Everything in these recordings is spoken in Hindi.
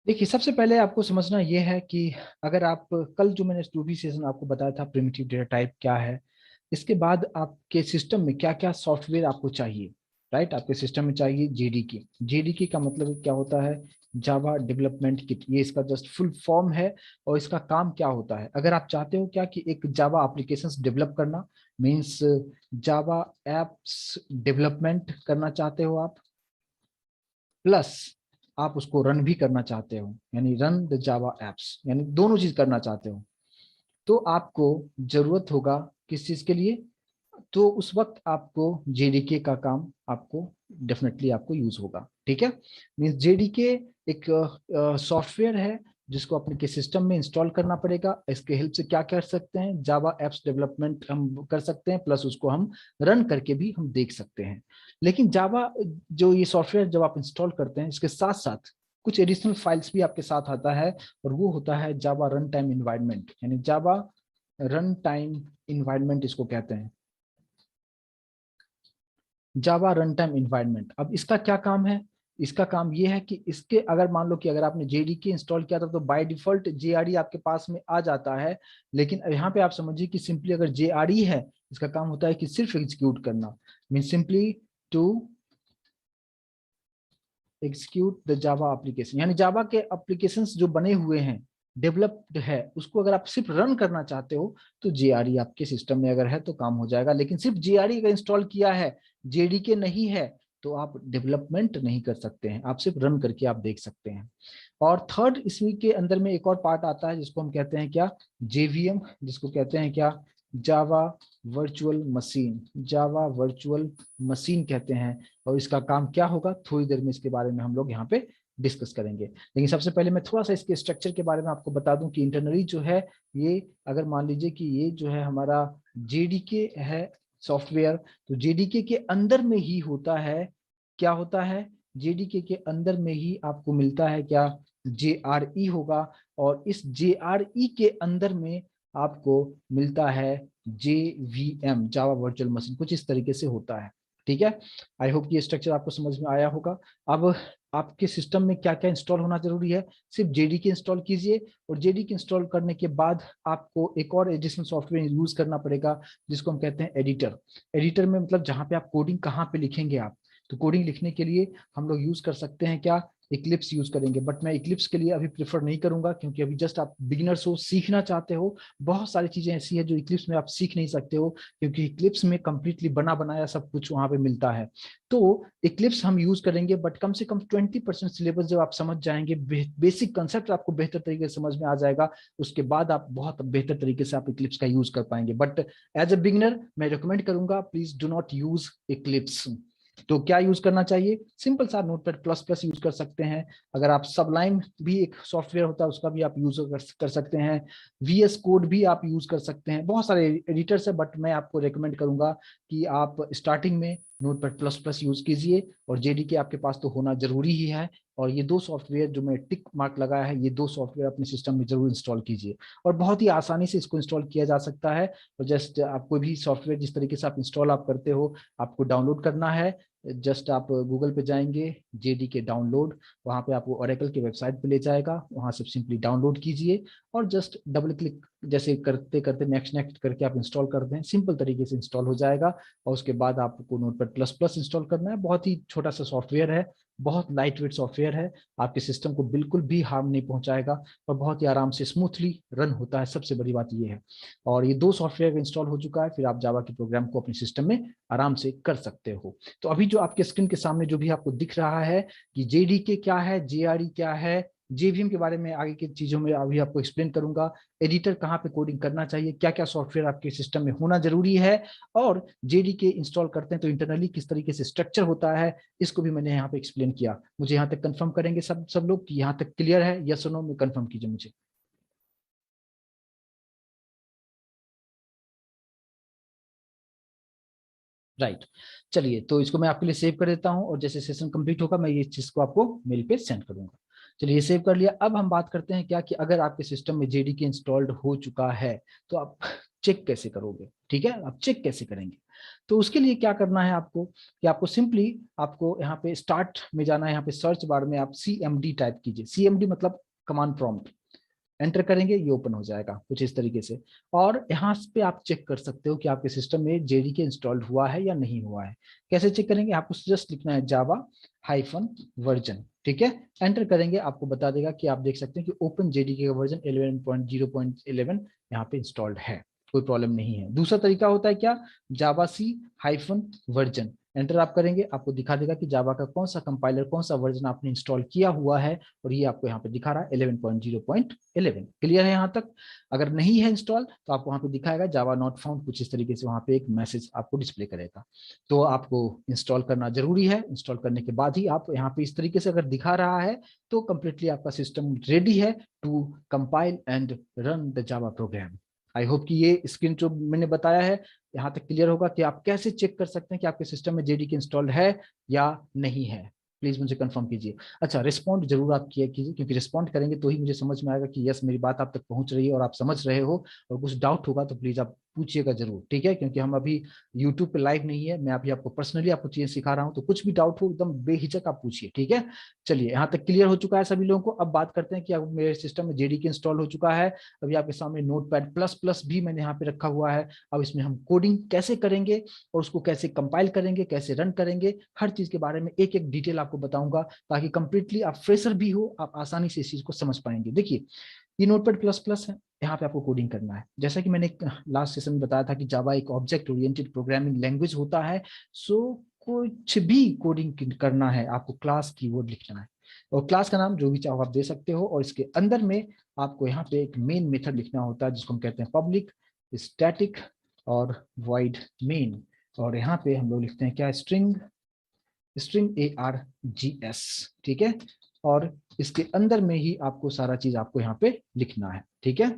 देखिए, सबसे पहले आपको समझना यह है कि अगर आप कल जो मैंने जो भी सेशन आपको बताया था प्रिमिटिव डेटा टाइप क्या है, इसके बाद आपके सिस्टम में क्या क्या सॉफ्टवेयर आपको चाहिए। राइट, आपके सिस्टम में चाहिए जेडीके। जेडीके का मतलब क्या होता है? जावा डेवलपमेंट किट, ये इसका जस्ट फुल फॉर्म है। और इसका काम क्या होता है? अगर आप चाहते हो क्या कि एक जावा एप्लीकेशंस डेवलप करना, मींस जावा एप्स डेवलपमेंट करना चाहते हो आप, प्लस आप उसको रन भी करना चाहते हो, यानी रन द जावा एप्स, यानी दोनों चीज करना चाहते हो, तो आपको जरूरत होगा किस चीज के लिए? तो उस वक्त आपको जेडीके का काम आपको डेफिनेटली आपको यूज होगा। ठीक है, मीन्स जेडीके एक सॉफ्टवेयर है जिसको अपने के सिस्टम में इंस्टॉल करना पड़ेगा। इसके हेल्प से क्या कर सकते हैं? जावा एप्स डेवलपमेंट हम कर सकते हैं, प्लस उसको हम रन करके भी हम देख सकते हैं। लेकिन जावा जो ये सॉफ्टवेयर जब आप इंस्टॉल करते हैं, इसके साथ साथ कुछ एडिशनल फाइल्स भी आपके साथ आता है, और वो होता है जावा रन टाइम इन्वायरमेंट, यानी जावा रन टाइम इन्वायरमेंट इसको कहते हैं, जावा रन टाइम इन्वायरमेंट। अब इसका क्या काम है? इसका काम ये है कि इसके अगर मान लो कि अगर आपने जेडीके इंस्टॉल किया था तो बाय डिफॉल्ट जेआरई आपके पास में आ जाता है। लेकिन यहाँ पे आप समझिए कि सिंपली अगर जेआरई है, इसका काम होता है कि सिर्फ एग्जीक्यूट करना, mean simply to execute the Java application, यानी जावा के एप्लीकेशंस जो बने हुए हैं, डेवलप्ड है, उसको अगर आप सिर्फ रन करना चाहते हो तो जेआरई आपके सिस्टम में अगर है तो काम हो जाएगा। लेकिन सिर्फ जेआरई अगर इंस्टॉल किया है, जेडीके नहीं है, तो आप डेवलपमेंट नहीं कर सकते हैं, आप सिर्फ रन करके आप देख सकते हैं। और थर्ड, इसमें के अंदर में एक और पार्ट आता है जिसको हम कहते हैं क्या? जेवीएम, जिसको कहते हैं क्या? Java virtual machine, Java virtual machine कहते हैं। और इसका काम क्या होगा, थोड़ी देर में इसके बारे में हम लोग यहाँ पे डिस्कस करेंगे। लेकिन सबसे पहले मैं थोड़ा सा इसके स्ट्रक्चर के बारे में आपको बता दूं कि इंटरनली जो है, ये अगर मान लीजिए कि ये जो है हमारा जेडीके है सॉफ्टवेयर, तो जेडीके के अंदर में ही होता है, क्या होता है? जेडीके के अंदर में ही आपको मिलता है क्या? जेआरई होगा। और इस जेआरई के अंदर में आपको मिलता है जेवीएम, जावा वर्चुअल मशीन, कुछ इस तरीके से होता है। ठीक है, आई होप ये स्ट्रक्चर आपको समझ में आया होगा। अब आपके सिस्टम में क्या क्या इंस्टॉल होना जरूरी है? सिर्फ जेडीके इंस्टॉल कीजिए, और जेडीके इंस्टॉल करने के बाद आपको एक और एडिशनल सॉफ्टवेयर यूज करना पड़ेगा जिसको हम कहते हैं एडिटर। एडिटर में मतलब जहां पे आप कोडिंग कहाँ पे लिखेंगे आप, तो कोडिंग लिखने के लिए हम लोग यूज कर सकते हैं क्या? इक्लिप्स यूज करेंगे। बट मैं इक्लिप्स के लिए अभी प्रेफर नहीं करूंगा, क्योंकि अभी जस्ट आप बिगिनर्स हो, सीखना चाहते हो। बहुत सारी चीजें ऐसी है जो इक्लिप्स में आप सीख नहीं सकते हो, क्योंकि इक्लिप्स में कंप्लीटली बना बनाया सब कुछ वहां पे मिलता है। तो इक्लिप्स हम यूज करेंगे, बट कम से कम 20% सिलेबस जब आप समझ जाएंगे, बेसिक कंसेप्ट आपको बेहतर तरीके से समझ में आ जाएगा, उसके बाद आप बहुत बेहतर तरीके से आप इक्लिप्स का यूज कर पाएंगे। बट एज अ बिगिनर मैं रिकमेंड करूंगा, please do not use Eclipse. तो क्या यूज करना चाहिए? सिंपल सा नोटपैड प्लस प्लस यूज कर सकते हैं। अगर आप सबलाइम भी एक सॉफ्टवेयर होता है, उसका भी आप यूज कर सकते हैं। वीएस कोड भी आप यूज कर सकते हैं। बहुत सारे एडिटर्स है, बट मैं आपको रेकमेंड करूंगा कि आप स्टार्टिंग में नोटपैड प्लस प्लस यूज कीजिए, और जेडीके आपके पास तो होना जरूरी ही है। और ये दो सॉफ्टवेयर जो मैं टिक मार्क लगाया है, ये दो सॉफ्टवेयर अपने सिस्टम में जरूर इंस्टॉल कीजिए, और बहुत ही आसानी से इसको इंस्टॉल किया जा सकता है। और जस्ट आप कोई भी सॉफ्टवेयर जिस तरीके से आप इंस्टॉल आप करते हो, आपको डाउनलोड करना है। जस्ट आप गूगल पे जाएंगे, जेडीके डाउनलोड, वहां पे आपको ओरेकल की वेबसाइट पे ले जाएगा, वहां से सिंपली डाउनलोड कीजिए, और जस्ट डबल क्लिक जैसे करते करते नेक्स्ट नेक्स्ट करके आप इंस्टॉल कर दें, सिंपल तरीके से इंस्टॉल हो जाएगा। और उसके बाद आपको नोटपैड प्लस प्लस इंस्टॉल करना है। बहुत ही छोटा सा सॉफ्टवेयर है, बहुत लाइट वेट सॉफ्टवेयर है, आपके सिस्टम को बिल्कुल भी हार्म नहीं पहुंचाएगा, और बहुत ही आराम से स्मूथली रन होता है, सबसे बड़ी बात ये है। और ये दो सॉफ्टवेयर इंस्टॉल हो चुका है, फिर आप जावा के प्रोग्राम को अपने सिस्टम में आराम से कर सकते हो। तो अभी जो आपके स्क्रीन के सामने जो भी आपको दिख रहा है कि जेडीके क्या है, जेआरई क्या है, जेवीएम के बारे में आगे की चीजों में अभी आपको एक्सप्लेन करूंगा। एडिटर कहाँ पे कोडिंग करना चाहिए, क्या क्या सॉफ्टवेयर आपके सिस्टम में होना जरूरी है, और जेडीके इंस्टॉल करते हैं तो इंटरनली किस तरीके से स्ट्रक्चर होता है, इसको भी मैंने यहाँ पे एक्सप्लेन किया। मुझे यहाँ तक कंफर्म करेंगे सब लोग कि यहाँ तक क्लियर है? यस और नो में कंफर्म कीजिए मुझे। राइट, चलिए तो इसको मैं आपके लिए सेव कर देता हूं, और जैसे सेशन कंप्लीट होगा मैं ये चीज को आपको मेल पे सेंड करूंगा। चलिए ये सेव कर लिया। अब हम बात करते हैं क्या कि अगर आपके सिस्टम में जेडीके इंस्टॉल्ड हो चुका है, तो आप चेक कैसे करोगे, ठीक है, आप चेक कैसे करेंगे। तो उसके लिए क्या करना है आपको कि आपको सिंपली आपको यहाँ पे स्टार्ट में जाना है, यहाँ पे सर्च बार में आप CMD टाइप कीजिए। CMD मतलब कमांड प्रॉम्प्ट, एंटर करेंगे ये ओपन हो जाएगा कुछ इस तरीके से। और यहाँ पे आप चेक कर सकते हो कि आपके सिस्टम में JDK इंस्टॉल्ड हुआ है या नहीं हुआ है। कैसे चेक करेंगे, आपको जस्ट लिखना है java-version, ठीक है, एंटर करेंगे आपको बता देगा कि आप देख सकते हैं कि ओपन JDK का वर्जन 11.0.11 यहाँ पे इंस्टॉल्ड है, कोई प्रॉब्लम नहीं है। दूसरा तरीका होता है क्या, javac-version, एंटर आप करेंगे आपको दिखा देगा कि जावा का कौन सा कंपाइलर कौन सा वर्जन आपने इंस्टॉल किया हुआ है, और ये आपको यहाँ पे दिखा रहा है 11.0.11। क्लियर है यहाँ तक। अगर नहीं है इंस्टॉल तो आपको वहाँ पे दिखाएगा जावा नॉट फाउंड, कुछ इस तरीके से वहाँ पे एक मैसेज आपको डिस्प्ले करेगा। तो आपको इंस्टॉल करना जरूरी है, इंस्टॉल करने के बाद ही आप यहाँ पे इस तरीके से अगर दिखा रहा है तो कंप्लीटली आपका सिस्टम रेडी है to compile and run the Java program. I hope कि ये स्क्रीन जो मैंने बताया है यहाँ तक क्लियर होगा कि आप कैसे चेक कर सकते हैं कि आपके सिस्टम में JDK इंस्टॉल्ड है या नहीं है। प्लीज मुझे कंफर्म कीजिए। अच्छा, रिस्पॉन्ड जरूर आप किया कीजिए, क्योंकि रिस्पॉन्ड करेंगे तो ही मुझे समझ में आएगा कि यस मेरी बात आप तक पहुंच रही है और आप समझ रहे हो। और कुछ डाउट होगा तो प्लीज आप पूछिएगा जरूर, ठीक है, क्योंकि हम अभी यूट्यूब पे लाइव नहीं है, मैं अभी आपको पर्सनली आपको चीजें सिखा रहा हूँ, तो कुछ भी डाउट हो एकदम बेहिचक आप पूछिए, ठीक है। चलिए यहाँ तक क्लियर हो चुका है सभी लोगों को। अब बात करते हैं कि अब मेरे सिस्टम में JDK इंस्टॉल हो चुका है। अभी आपके सामने नोटपैड++ भी मैंने यहाँ पे रखा हुआ है। अब इसमें हम कोडिंग कैसे करेंगे और उसको कैसे कंपाइल करेंगे, कैसे रन करेंगे, हर चीज के बारे में एक एक डिटेल आपको बताऊंगा, ताकि कंप्लीटली आप फ्रेशर भी हो, आप आसानी से इस चीज को समझ पाएंगे। देखिए ये नोटपैड++ है, यहाँ पे आपको कोडिंग करना है। जैसा कि मैंने लास्ट सेशन में बताया था कि जावा एक ऑब्जेक्ट ओरिएंटेड प्रोग्रामिंग लैंग्वेज होता है। सो कुछ भी कोडिंग करना है आपको क्लास कीवर्ड लिखना है, और क्लास का नाम जो भी चाहो आप दे सकते हो, और इसके अंदर में आपको यहाँ पे एक मेन मेथड लिखना होता है जिसको हम कहते हैं पब्लिक स्टैटिक और void मेन। और यहाँ पे हम लोग लिखते हैं क्या, स्ट्रिंग ARGS, ठीक है। और इसके अंदर में ही आपको सारा चीज आपको यहाँ पे लिखना है, ठीक है।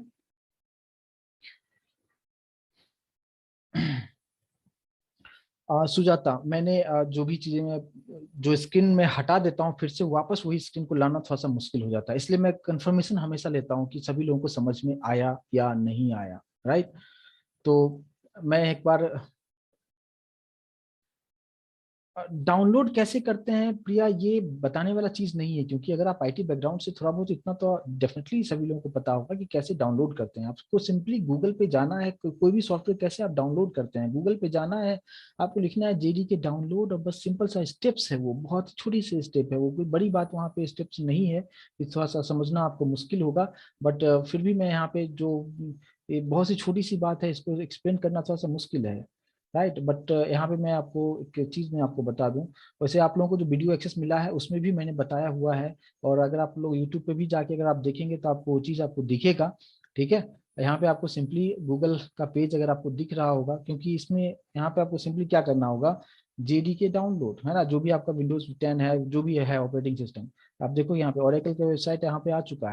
सुजाता, मैंने जो भी चीजें मैं जो स्क्रीन में हटा देता हूँ फिर से वापस वही स्क्रीन को लाना थोड़ा सा मुश्किल हो जाता है, इसलिए मैं कंफर्मेशन हमेशा लेता हूँ कि सभी लोगों को समझ में आया या नहीं आया, राइट। तो मैं एक बार डाउनलोड कैसे करते हैं प्रिया, ये बताने वाला चीज नहीं है, क्योंकि अगर आप IT बैकग्राउंड से थोड़ा बहुत इतना तो डेफिनेटली सभी लोगों को पता होगा कि कैसे डाउनलोड करते हैं। आपको सिंपली गूगल पे जाना है, कोई भी सॉफ्टवेयर कैसे आप डाउनलोड करते हैं, गूगल पे जाना है, आपको लिखना है JDK डाउनलोड, और बस सिंपल सा स्टेप्स है, वो बहुत छोटी सी स्टेप है, वो कोई बड़ी बात वहाँ पे स्टेप्स नहीं है, थोड़ा सा समझना आपको मुश्किल होगा। बट फिर भी मैं यहाँ पे जो ये बहुत सी छोटी सी बात है, इसको एक्सप्लेन करना थोड़ा सा मुश्किल है, राइट। बट यहाँ पे मैं आपको एक चीज मैं आपको बता दूं, वैसे आप लोगों को जो वीडियो एक्सेस मिला है उसमें भी मैंने बताया हुआ है, और अगर आप लोग यूट्यूब पे भी जाके अगर आप देखेंगे तो आपको वो चीज आपको दिखेगा, ठीक है। यहाँ पे आपको सिंपली गूगल का पेज अगर आपको दिख रहा होगा, क्योंकि इसमें यहाँ पे आपको सिंपली क्या करना होगा, JDK डाउनलोड है ना, जो भी आपका Windows 10 है, जो भी है ऑपरेटिंग सिस्टम, आप देखो यहाँ पे ओरेकल का वेबसाइट यहाँ पे आ चुका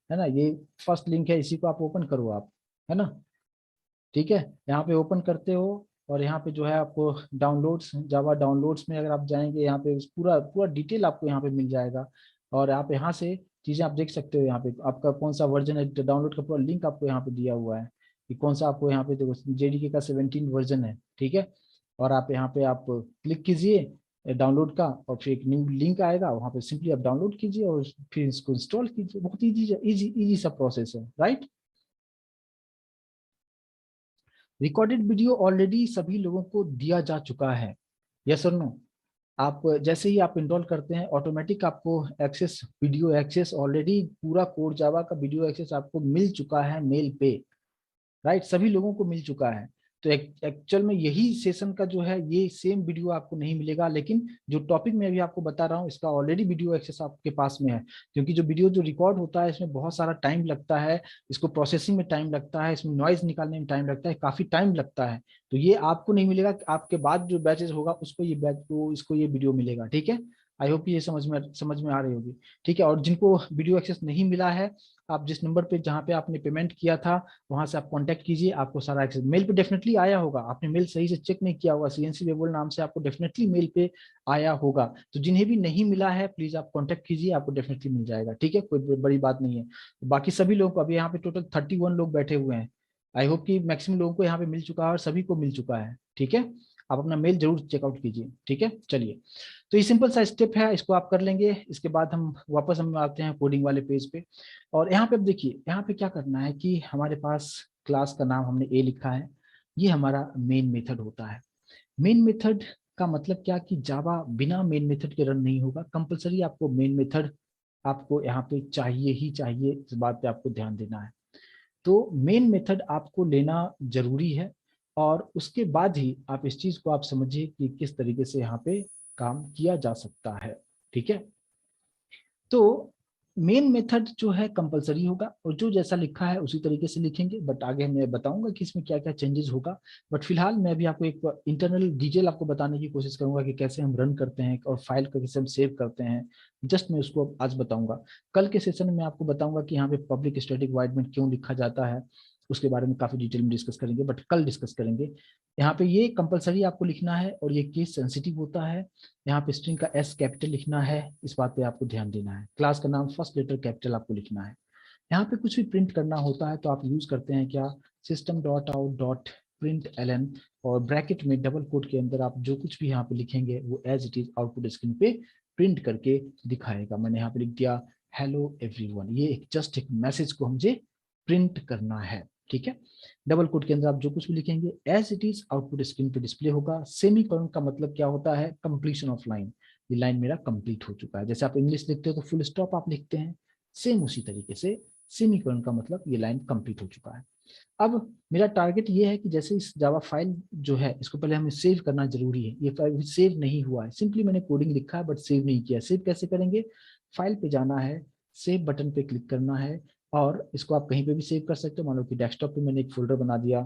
है ना, ये फर्स्ट लिंक है, इसी को आप ओपन करो आप, है ना, ठीक है। यहाँ पे ओपन करते हो, और यहाँ पे जो है आपको डाउनलोड्स, जावा डाउनलोड्स में अगर आप जाएंगे यहाँ पे पूरा पूरा डिटेल आपको यहाँ पे मिल जाएगा, और आप यहाँ से चीजें आप देख सकते हो, यहाँ पे आपका कौन सा वर्जन है, डाउनलोड का पूरा लिंक आपको यहाँ पे दिया हुआ है कि कौन सा आपको यहाँ पे देखो JDK का 17 वर्जन है, ठीक है। और आप यहाँ पे आप क्लिक कीजिए डाउनलोड का, और फिर एक न्यू लिंक आएगा, वहाँ पे सिंपली आप डाउनलोड कीजिए और फिर इसको इंस्टॉल कीजिए, बहुत इजी इजी इजी सा प्रोसेस है, राइट। रिकॉर्डेड वीडियो ऑलरेडी सभी लोगों को दिया जा चुका है, यस और नो। आप जैसे ही आप इंस्टॉल करते हैं ऑटोमेटिक आपको एक्सेस, वीडियो एक्सेस, ऑलरेडी पूरा कोर जावा का वीडियो एक्सेस आपको मिल चुका है मेल पे, राइट, सभी लोगों को मिल चुका है। तो एक्चुअल में यही सेशन का जो है ये सेम वीडियो आपको नहीं मिलेगा, लेकिन जो टॉपिक मैं अभी आपको बता रहा हूँ इसका ऑलरेडी वीडियो एक्सेस आपके पास में है, क्योंकि जो वीडियो जो रिकॉर्ड होता है इसमें बहुत सारा टाइम लगता है, इसको प्रोसेसिंग में टाइम लगता है, इसमें नॉइज निकालने में टाइम लगता है, काफी टाइम लगता है। तो ये आपको नहीं मिलेगा, आपके बाद जो बैचेस होगा उसको ये बैच को इसको ये वीडियो मिलेगा, ठीक है। आई होप ये समझ में आ रही होगी, ठीक है। और जिनको वीडियो एक्सेस नहीं मिला है, आप जिस नंबर पे जहाँ पे आपने पेमेंट किया था वहां से आप कांटेक्ट कीजिए, आपको सारा एक्सेस मेल पे डेफिनेटली आया होगा, आपने मेल सही से चेक नहीं किया होगा, CNC वेबुल नाम से आपको डेफिनेटली मेल पे आया होगा। तो जिन्हें भी नहीं मिला है प्लीज आप कांटेक्ट कीजिए, आपको डेफिनेटली मिल जाएगा, ठीक है, कोई बड़ी बात नहीं है। बाकी सभी लोग को अभी यहाँ पे टोटल 31 लोग बैठे हुए हैं, आई होप कि मैक्सिमम लोगों को यहाँ पे मिल चुका है और सभी को मिल चुका है। ठीक है, आप अपना मेल जरूर चेकआउट कीजिए। ठीक है, चलिए, तो ये सिंपल सा स्टेप है, इसको आप कर लेंगे। इसके बाद हम आते हैं कोडिंग वाले पेज पे। और यहाँ पे अब देखिए, यहाँ पे क्या करना है कि हमारे पास क्लास का नाम हमने ए लिखा है, ये हमारा मेन मेथड होता है। मेन मेथड का मतलब क्या कि जावा बिना मेन मेथड के रन नहीं होगा। कंपलसरी आपको मेन मेथड आपको यहाँ पे चाहिए ही चाहिए, इस बात पे आपको ध्यान देना है। तो मेन मेथड आपको लेना जरूरी है, और उसके बाद ही आप इस चीज को आप समझिए कि किस तरीके से यहाँ पे काम किया जा सकता है। ठीक है, तो मेन मेथड जो है कंपलसरी होगा, और जो जैसा लिखा है उसी तरीके से लिखेंगे, बट आगे मैं बताऊंगा कि इसमें क्या क्या चेंजेस होगा। बट फिलहाल मैं भी आपको एक इंटरनल डिटेल आपको बताने की कोशिश करूंगा कि कैसे हम रन करते हैं और फाइल को कैसे हम सेव करते हैं। जस्ट मैं उसको आज बताऊंगा। कल के सेशन में आपको बताऊंगा कि यहाँ पे पब्लिक स्टैटिक वॉइड मेन क्यों लिखा जाता है, उसके बारे में काफी डिटेल में डिस्कस करेंगे, बट कल डिस्कस करेंगे। यहाँ पे ये कंपलसरी आपको लिखना है, और ये केस सेंसिटिव होता है। यहाँ पे स्ट्रिंग का एस कैपिटल लिखना है, इस बात पे आपको ध्यान देना है। क्लास का नाम फर्स्ट लेटर कैपिटल आपको लिखना है। यहाँ पे कुछ भी प्रिंट करना होता है तो आप यूज करते हैं क्या, system dot out dot println, और ब्रैकेट में डबल कोट के अंदर आप जो कुछ भी यहाँ पे लिखेंगे वो as it is output screen पे प्रिंट करके दिखाएगा। मैंने यहाँ पे लिख दिया हेलो एवरीवन, ये एक जस्ट एक मैसेज को मुझे प्रिंट करना है। ठीक है, डबल कोट के अंदर आप जो कुछ भी लिखेंगे as it is output screen पे डिस्प्ले होगा। सेमी कोलन का मतलब क्या होता है, कंप्लीशन ऑफ लाइन, ये लाइन मेरा कंप्लीट हो चुका है। जैसे आप इंग्लिश लिखते हो तो फुल स्टॉप आप लिखते हैं, सेम उसी तरीके से सेमी कोलन का मतलब ये लाइन कंप्लीट हो चुका है। अब मेरा टारगेट ये है कि जैसे इस जावा फाइल जो है इसको पहले हमें सेव करना जरूरी है। ये फाइल सेव नहीं हुआ है, सिंपली मैंने कोडिंग लिखा है बट सेव नहीं किया। सेव कैसे करेंगे, फाइल पे जाना है, सेव बटन पे क्लिक करना है, और इसको आप कहीं पे भी सेव कर सकते हो। मान लो कि डेस्कटॉप पे मैंने एक फोल्डर बना दिया,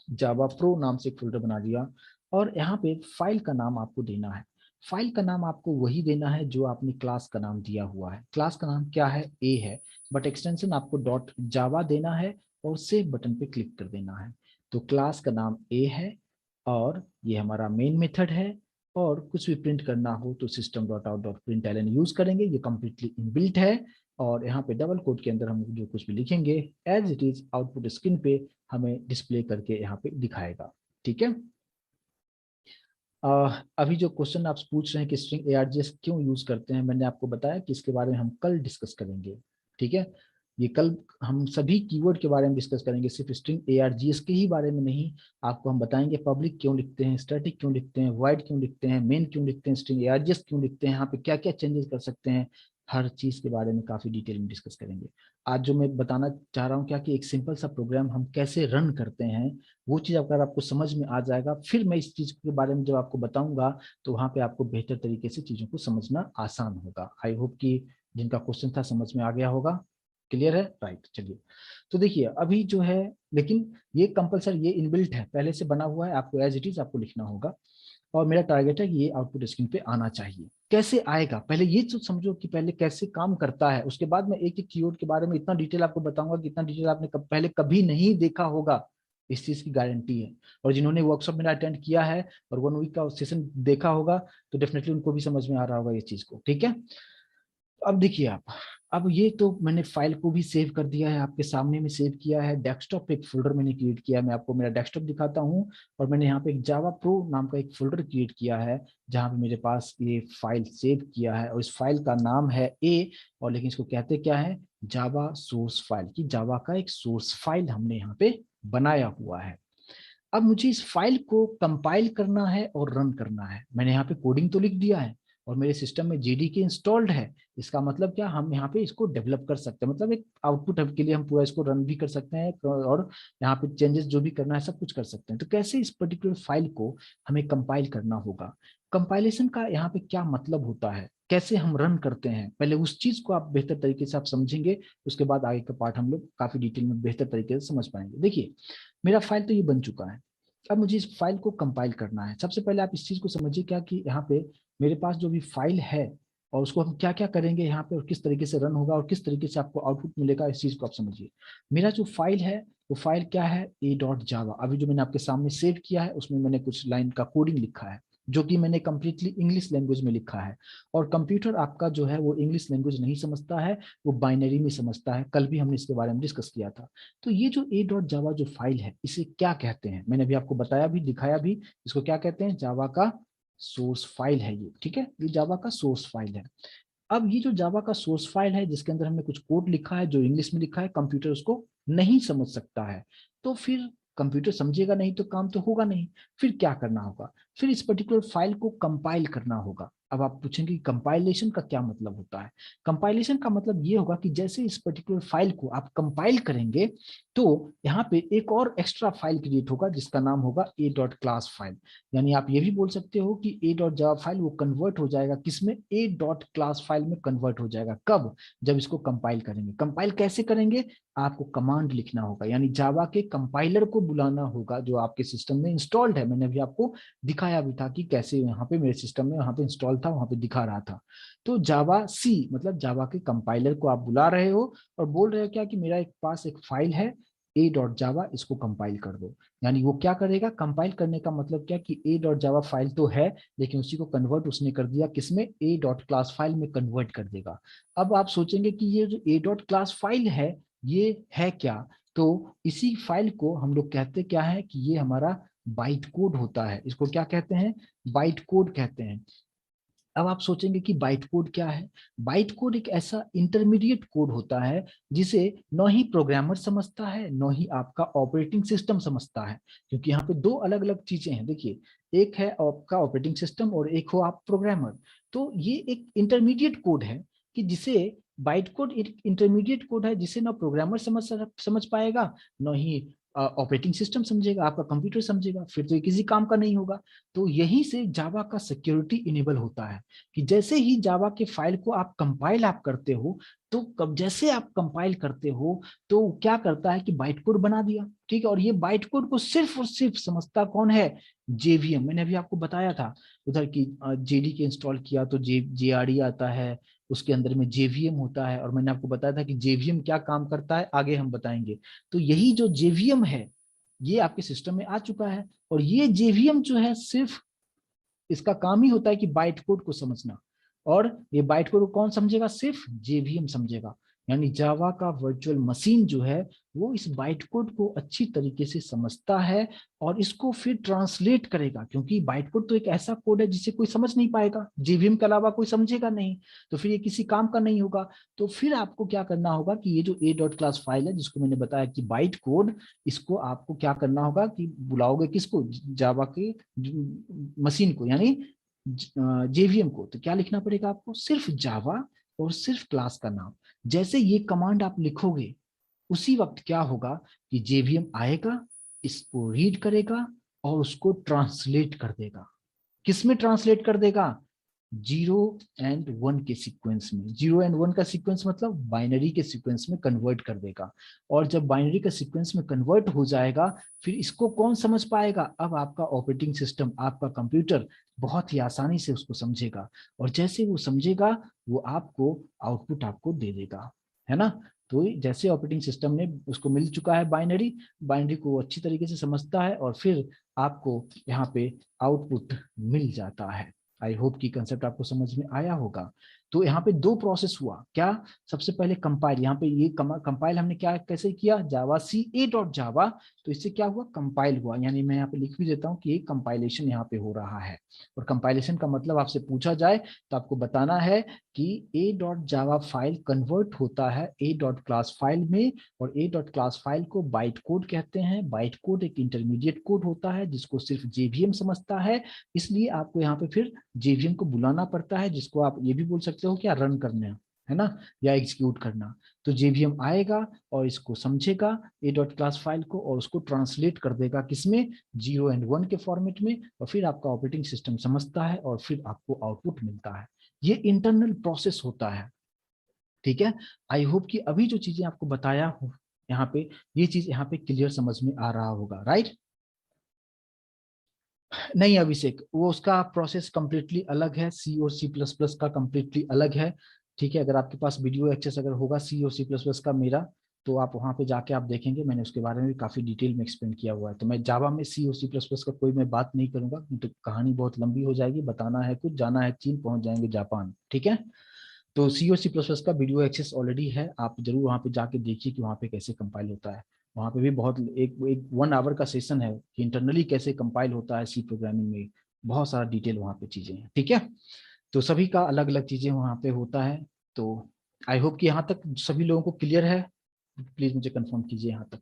जावा प्रो नाम से एक फोल्डर बना दिया, और यहाँ पे फाइल का नाम आपको देना है। फाइल का नाम आपको वही देना है जो आपने क्लास का नाम दिया हुआ है। क्लास का नाम क्या है, ए है, बट एक्सटेंशन आपको डॉट जावा देना है, और सेव बटन पे क्लिक कर देना है। तो क्लास का नाम ए है, और ये हमारा मेन मेथड है, और कुछ भी प्रिंट करना हो तो system dot out dot println use करेंगे, ये कंप्लीटली इनबिल्ट है। और यहाँ पे डबल कोट के अंदर हम जो कुछ भी लिखेंगे as it is output screen पे हमें डिस्प्ले करके यहाँ पे दिखाएगा। ठीक है, अभी जो क्वेश्चन आप पूछ रहे हैं कि स्ट्रिंग args क्यों यूज करते हैं, मैंने आपको बताया कि इसके बारे में हम कल डिस्कस करेंगे। ठीक है, ये कल हम सभी कीवर्ड के बारे में डिस्कस करेंगे, सिर्फ स्ट्रिंग args के ही बारे में नहीं। आपको हम बताएंगे पब्लिक क्यों लिखते हैं, स्टैटिक क्यों लिखते हैं, वाइड क्यों लिखते हैं, मेन क्यों लिखते हैं, स्ट्रिंग args क्यों लिखते हैं, यहाँ पे क्या क्या चेंजेस कर सकते हैं, हर चीज के बारे में काफी डिटेल में डिस्कस करेंगे। आज जो मैं बताना चाह रहा हूँ क्या कि एक सिंपल सा प्रोग्राम हम कैसे रन करते हैं, वो चीज अगर आपको समझ में आ जाएगा, फिर मैं इस चीज के बारे में जब आपको बताऊंगा तो वहां पे आपको बेहतर तरीके से चीजों को समझना आसान होगा। आई होप कि जिनका क्वेश्चन था समझ में आ गया होगा। क्लियर है, राइट। चलिए, तो देखिए अभी जो है, लेकिन ये कंपलसरी, ये इनबिल्ट है, पहले से बना हुआ है, आपको एज इट इज आपको लिखना होगा। और मेरा टारगेट है कि ये आउटपुट स्क्रीन पे आना चाहिए। कैसे आएगा, पहले ये तो समझो कि पहले कैसे काम करता है, उसके बाद मैं एक एक कीवर्ड के बारे में इतना डिटेल आपको बताऊंगा कि इतना डिटेल आपने पहले कभी नहीं देखा होगा, इस चीज की गारंटी है। और जिन्होंने वर्कशॉप मेरा अटेंड किया है और 1 वीक का सेशन देखा होगा तो डेफिनेटली उनको भी समझ में आ रहा होगा ये चीज को। ठीक है, अब देखिए आप, अब ये तो मैंने फाइल को भी सेव कर दिया है, आपके सामने में सेव किया है। डेस्कटॉप पे एक फोल्डर मैंने क्रिएट किया है, मैं आपको मेरा डेस्कटॉप दिखाता हूँ। और मैंने यहाँ पे एक जावा प्रो नाम का एक फोल्डर क्रिएट किया है, जहाँ पे मेरे पास ये फाइल सेव किया है, और इस फाइल का नाम है ए, और लेकिन इसको कहते क्या है, जावा सोर्स फाइल, की जावा का एक सोर्स फाइल हमने यहाँ पे बनाया हुआ है। अब मुझे इस फाइल को कंपाइल करना है और रन करना है। मैंने यहाँ पे कोडिंग तो लिख दिया है, और मेरे सिस्टम में जेडीके इंस्टॉल्ड है। इसका मतलब क्या, हम यहाँ पे इसको डेवलप कर सकते हैं, मतलब एक आउटपुट के लिए हम पूरा इसको रन भी कर सकते हैं, और यहाँ पे चेंजेस जो भी करना है सब कुछ कर सकते हैं। तो कैसे इस पर्टिकुलर फाइल को हमें कंपाइल करना होगा, कंपाइलेशन का यहाँ पे क्या मतलब होता है, कैसे हम रन करते हैं, पहले उस चीज को आप बेहतर तरीके से आप समझेंगे। उसके बाद आगे का पार्ट हम लोग काफी डिटेल में बेहतर तरीके से समझ पाएंगे। देखिए, मेरा फाइल तो ये बन चुका है, अब मुझे इस फाइल को कंपाइल करना है। सबसे पहले आप इस चीज को समझिए क्या कि यहाँ पे मेरे पास जो भी फाइल है, और उसको हम क्या क्या करेंगे यहाँ पे, और किस तरीके से रन होगा, और किस तरीके से आपको आउटपुट मिलेगा, इस चीज को आप समझिए। मेरा जो फाइल है वो फाइल क्या है, a.java। अभी जो मैंने आपके सामने सेव किया है उसमें मैंने कुछ लाइन का कोडिंग लिखा है। जो कि मैंने कंप्लीटली इंग्लिश लैंग्वेज में लिखा है। और कंप्यूटर आपका जो है वो इंग्लिश लैंग्वेज नहीं समझता है, वो बाइनरी में समझता है। कल भी हमने इसके बारे में डिस्कस किया था। तो ये जो ए डॉट जावा जो फाइल है, इसे क्या कहते हैं, मैंने अभी आपको बताया भी, दिखाया भी। इसको क्या कहते हैं, जावा का सोर्स फाइल है ये, ठीक है, ये जावा का सोर्स फाइल है। अब ये जो जावा का सोर्स फाइल है, जिसके अंदर हमने कुछ कोड लिखा है जो इंग्लिश में लिखा है, कंप्यूटर उसको नहीं समझ सकता है, तो फिर कंप्यूटर समझेगा नहीं तो काम तो होगा नहीं। फिर क्या करना होगा, फिर इस पर्टिकुलर फाइल को कंपाइल करना होगा। अब आप पूछेंगे कंपाइलेशन का क्या मतलब होता है। कंपाइलेशन का मतलब ये होगा कि जैसे इस पर्टिकुलर फाइल को आप कंपाइल करेंगे, तो यहाँ पे एक और एक्स्ट्रा फाइल क्रिएट होगा जिसका नाम होगा ए डॉट क्लास फाइल। यानी आप ये भी बोल सकते हो कि ए डॉट जावा फाइल वो कन्वर्ट हो जाएगा किसमें, ए डॉट क्लास फाइल में कन्वर्ट हो जाएगा। कब, जब इसको कंपाइल करेंगे। कंपाइल कैसे करेंगे, आपको कमांड लिखना होगा, यानी जावा के कंपाइलर को बुलाना होगा जो आपके सिस्टम में इंस्टॉल्ड है। मैंने अभी आपको दिखाया भी था कि कैसे यहाँ पे मेरे सिस्टम में वहां पे इंस्टॉल था, वहां पे दिखा रहा था। तो जावा सी मतलब जावा के कंपाइलर को आप बुला रहे हो और बोल रहे हो क्या कि मेरा एक पास एक फाइल है ए डॉट जावा, इसको कंपाइल कर दो। यानी वो क्या करेगा, कंपाइल करने का मतलब क्या कि ए डॉट जावा फाइल तो है, लेकिन उसी को कन्वर्ट उसने कर दिया किसमें, ए डॉट क्लास फाइल में कन्वर्ट कर देगा। अब आप सोचेंगे कि ये जो ए डॉट क्लास फाइल है ये है क्या, तो इसी फाइल को हम लोग कहते क्या है कि ये हमारा बाइट कोड होता है। इसको क्या कहते हैं, बाइट कोड कहते हैं। अब आप सोचेंगे कि बाइट कोड क्या है। बाइट कोड एक ऐसा इंटरमीडिएट कोड होता है जिसे न ही प्रोग्रामर समझता है, न ही आपका ऑपरेटिंग सिस्टम समझता है। क्योंकि यहाँ पे दो अलग अलग चीजें हैं, देखिए, एक है आपका ऑपरेटिंग सिस्टम और एक हो आप प्रोग्रामर। तो ये एक इंटरमीडिएट कोड है कि जिसे बाइट कोड एक इंटरमीडिएट कोड है जिसे ना प्रोग्रामर समझ पाएगा, न ही ऑपरेटिंग सिस्टम समझेगा, आपका कंप्यूटर समझेगा, फिर तो ये किसी काम का नहीं होगा। तो यहीं से जावा का सिक्योरिटी इनेबल होता है कि जैसे ही जावा के फाइल को आप कंपाइल आप करते हो, तो कब जैसे आप कंपाइल करते हो तो क्या करता है कि बाइट कोड बना दिया, ठीक है। और ये बाइट कोड को सिर्फ और सिर्फ समझता कौन है, जेवीएम। मैंने अभी आपको बताया था उधर की जेडी के इंस्टॉल किया तो जेआरई आता है, उसके अंदर में जेवीएम होता है। और मैंने आपको बताया था कि जेवीएम क्या काम करता है, आगे हम बताएंगे। तो यही जो जेवीएम है ये आपके सिस्टम में आ चुका है। और ये जेवीएम जो है सिर्फ इसका काम ही होता है कि बाइट कोड को समझना। और ये बाइट कोड को कौन समझेगा, सिर्फ जेवीएम समझेगा। यानी जावा का वर्चुअल मशीन जो है वो इस बाइट कोड को अच्छी तरीके से समझता है और इसको फिर ट्रांसलेट करेगा, क्योंकि बाइट कोड तो एक ऐसा कोड है जिसे कोई समझ नहीं पाएगा, जेवीएम के अलावा कोई समझेगा नहीं, तो फिर ये किसी काम का नहीं होगा। तो फिर आपको क्या करना होगा कि ये जो ए डॉट क्लास फाइल है जिसको मैंने बताया कि बाइट कोड, इसको आपको क्या करना होगा कि बुलाओगे किसको, जावा के मशीन को, यानी जेवीएम को। तो क्या लिखना पड़ेगा आपको, सिर्फ जावा और सिर्फ क्लास का नाम। जैसे ये कमांड आप लिखोगे उसी वक्त क्या होगा कि जेवीएम आएगा, इसको रीड करेगा और उसको ट्रांसलेट कर देगा। किसमें ट्रांसलेट कर देगा, 0 और 1 के सीक्वेंस में। 0 और 1 का सीक्वेंस मतलब बाइनरी के सीक्वेंस में कन्वर्ट कर देगा। और जब बाइनरी का सीक्वेंस में कन्वर्ट हो जाएगा, फिर इसको कौन समझ पाएगा, अब आपका ऑपरेटिंग सिस्टम, आपका कंप्यूटर बहुत ही आसानी से उसको समझेगा। और जैसे वो समझेगा वो आपको आउटपुट आपको दे देगा, है ना। तो जैसे ऑपरेटिंग सिस्टम ने उसको मिल चुका है बाइनरी, बाइनरी को अच्छी तरीके से समझता है और फिर आपको यहाँ पे आउटपुट मिल जाता है। आई होप कि कंसेप्ट आपको समझ में आया होगा। तो यहाँ पे दो प्रोसेस हुआ क्या, सबसे पहले कंपाइल, यहाँ पे ये कंपाइल हमने क्या कैसे किया, जावा सी ए डॉट जावा, तो इससे क्या हुआ, कंपाइल हुआ। यानी मैं यहाँ पे लिख भी देता हूँ कि ये कंपाइलेशन यहाँ पे हो रहा है। और कंपाइलेशन का मतलब आपसे पूछा जाए तो आपको बताना है कि ए डॉट जावा फाइल कन्वर्ट होता है ए डॉट क्लास फाइल में। और ए डॉट क्लास फाइल को बाइट कोड कहते हैं। बाइट कोड एक इंटरमीडिएट कोड होता है जिसको सिर्फ जेवीएम समझता है, इसलिए आपको यहाँ पे फिर जेवीएम को बुलाना पड़ता है, जिसको आप ये भी बोल सकते हो क्या, रन करना है ना, या एग्जीक्यूट करना। तो जेवीएम आएगा और इसको समझेगा ए डॉट क्लास फाइल को और उसको ट्रांसलेट कर देगा किसमें, 0 और 1 के फॉर्मेट में। और फिर आपका ऑपरेटिंग सिस्टम समझता है और फिर आपको आउटपुट मिलता है। ये इंटरनल प्रोसेस होता है, ठीक है। आई होप कि अभी जो चीजें आपको बताया हूं यहाँ पे, ये चीज यहाँ पे क्लियर समझ में आ रहा होगा, राइट। नहीं अभिषेक, वो उसका प्रोसेस कंप्लीटली अलग है, सी और सी प्लस प्लस का कंप्लीटली अलग है, ठीक है। अगर आपके पास वीडियो एक्सेस अगर होगा सी और सी प्लस प्लस का मेरा, तो आप वहाँ पे जाके आप देखेंगे, मैंने उसके बारे में भी काफ़ी डिटेल में एक्सप्लेन किया हुआ है। तो मैं जावा में सी और सी प्लस प्लस का कोई मैं बात नहीं करूंगा, तो कहानी बहुत लंबी हो जाएगी। बताना है कुछ, जाना है चीन, पहुंच जाएंगे जापान, ठीक है। तो सी और सी प्लस प्लस का वीडियो एक्सेस ऑलरेडी है, आप जरूर वहाँ पे जाके देखिए कि वहाँ पे कैसे कंपाइल होता है। वहाँ पे भी बहुत एक 1 आवर का सेशन है कि इंटरनली कैसे कंपाइल होता है सी प्रोग्रामिंग में, बहुत सारा डिटेल वहाँ पे चीजें हैं, ठीक है। तो सभी का अलग अलग चीजें वहाँ पे होता है। तो आई होप कि यहाँ तक सभी लोगों को क्लियर है। प्लीज मुझे कंफर्म कीजिए यहाँ तक।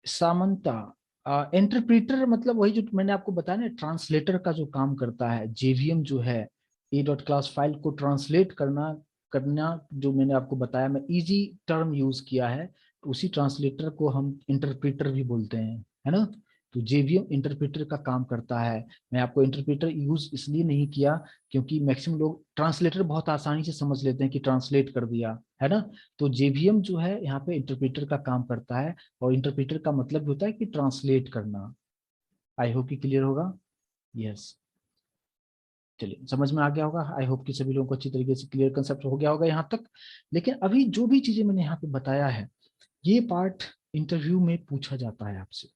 सामंता, इंटरप्रीटर मतलब वही जो मैंने आपको बताया ना, ट्रांसलेटर का जो काम करता है। जेवीएम जो है, ए डॉट क्लास फाइल को ट्रांसलेट करना करना जो मैंने आपको बताया, मैं इजी टर्म यूज किया है, तो उसी ट्रांसलेटर को हम इंटरप्रीटर भी बोलते हैं, है ना। तो जेवीएम इंटरप्रीटर का काम करता है। मैं आपको इंटरप्रीटर यूज इसलिए नहीं किया क्योंकि मैक्सिमम लोग ट्रांसलेटर बहुत आसानी से समझ लेते हैं कि ट्रांसलेट कर दिया, है ना। तो जेवीएम जो है यहाँ पे इंटरप्रीटर का काम करता है, और इंटरप्रेटर का मतलब होता है कि ट्रांसलेट करना। आई होप कि क्लियर होगा। यस, चलिए समझ में आ गया होगा। आई होप कि सभी लोगों को अच्छी तरीके से क्लियर कंसेप्ट हो गया होगा यहाँ तक। लेकिन अभी जो भी चीजें मैंने यहाँ पे बताया है, ये पार्ट इंटरव्यू में पूछा जाता है आपसे,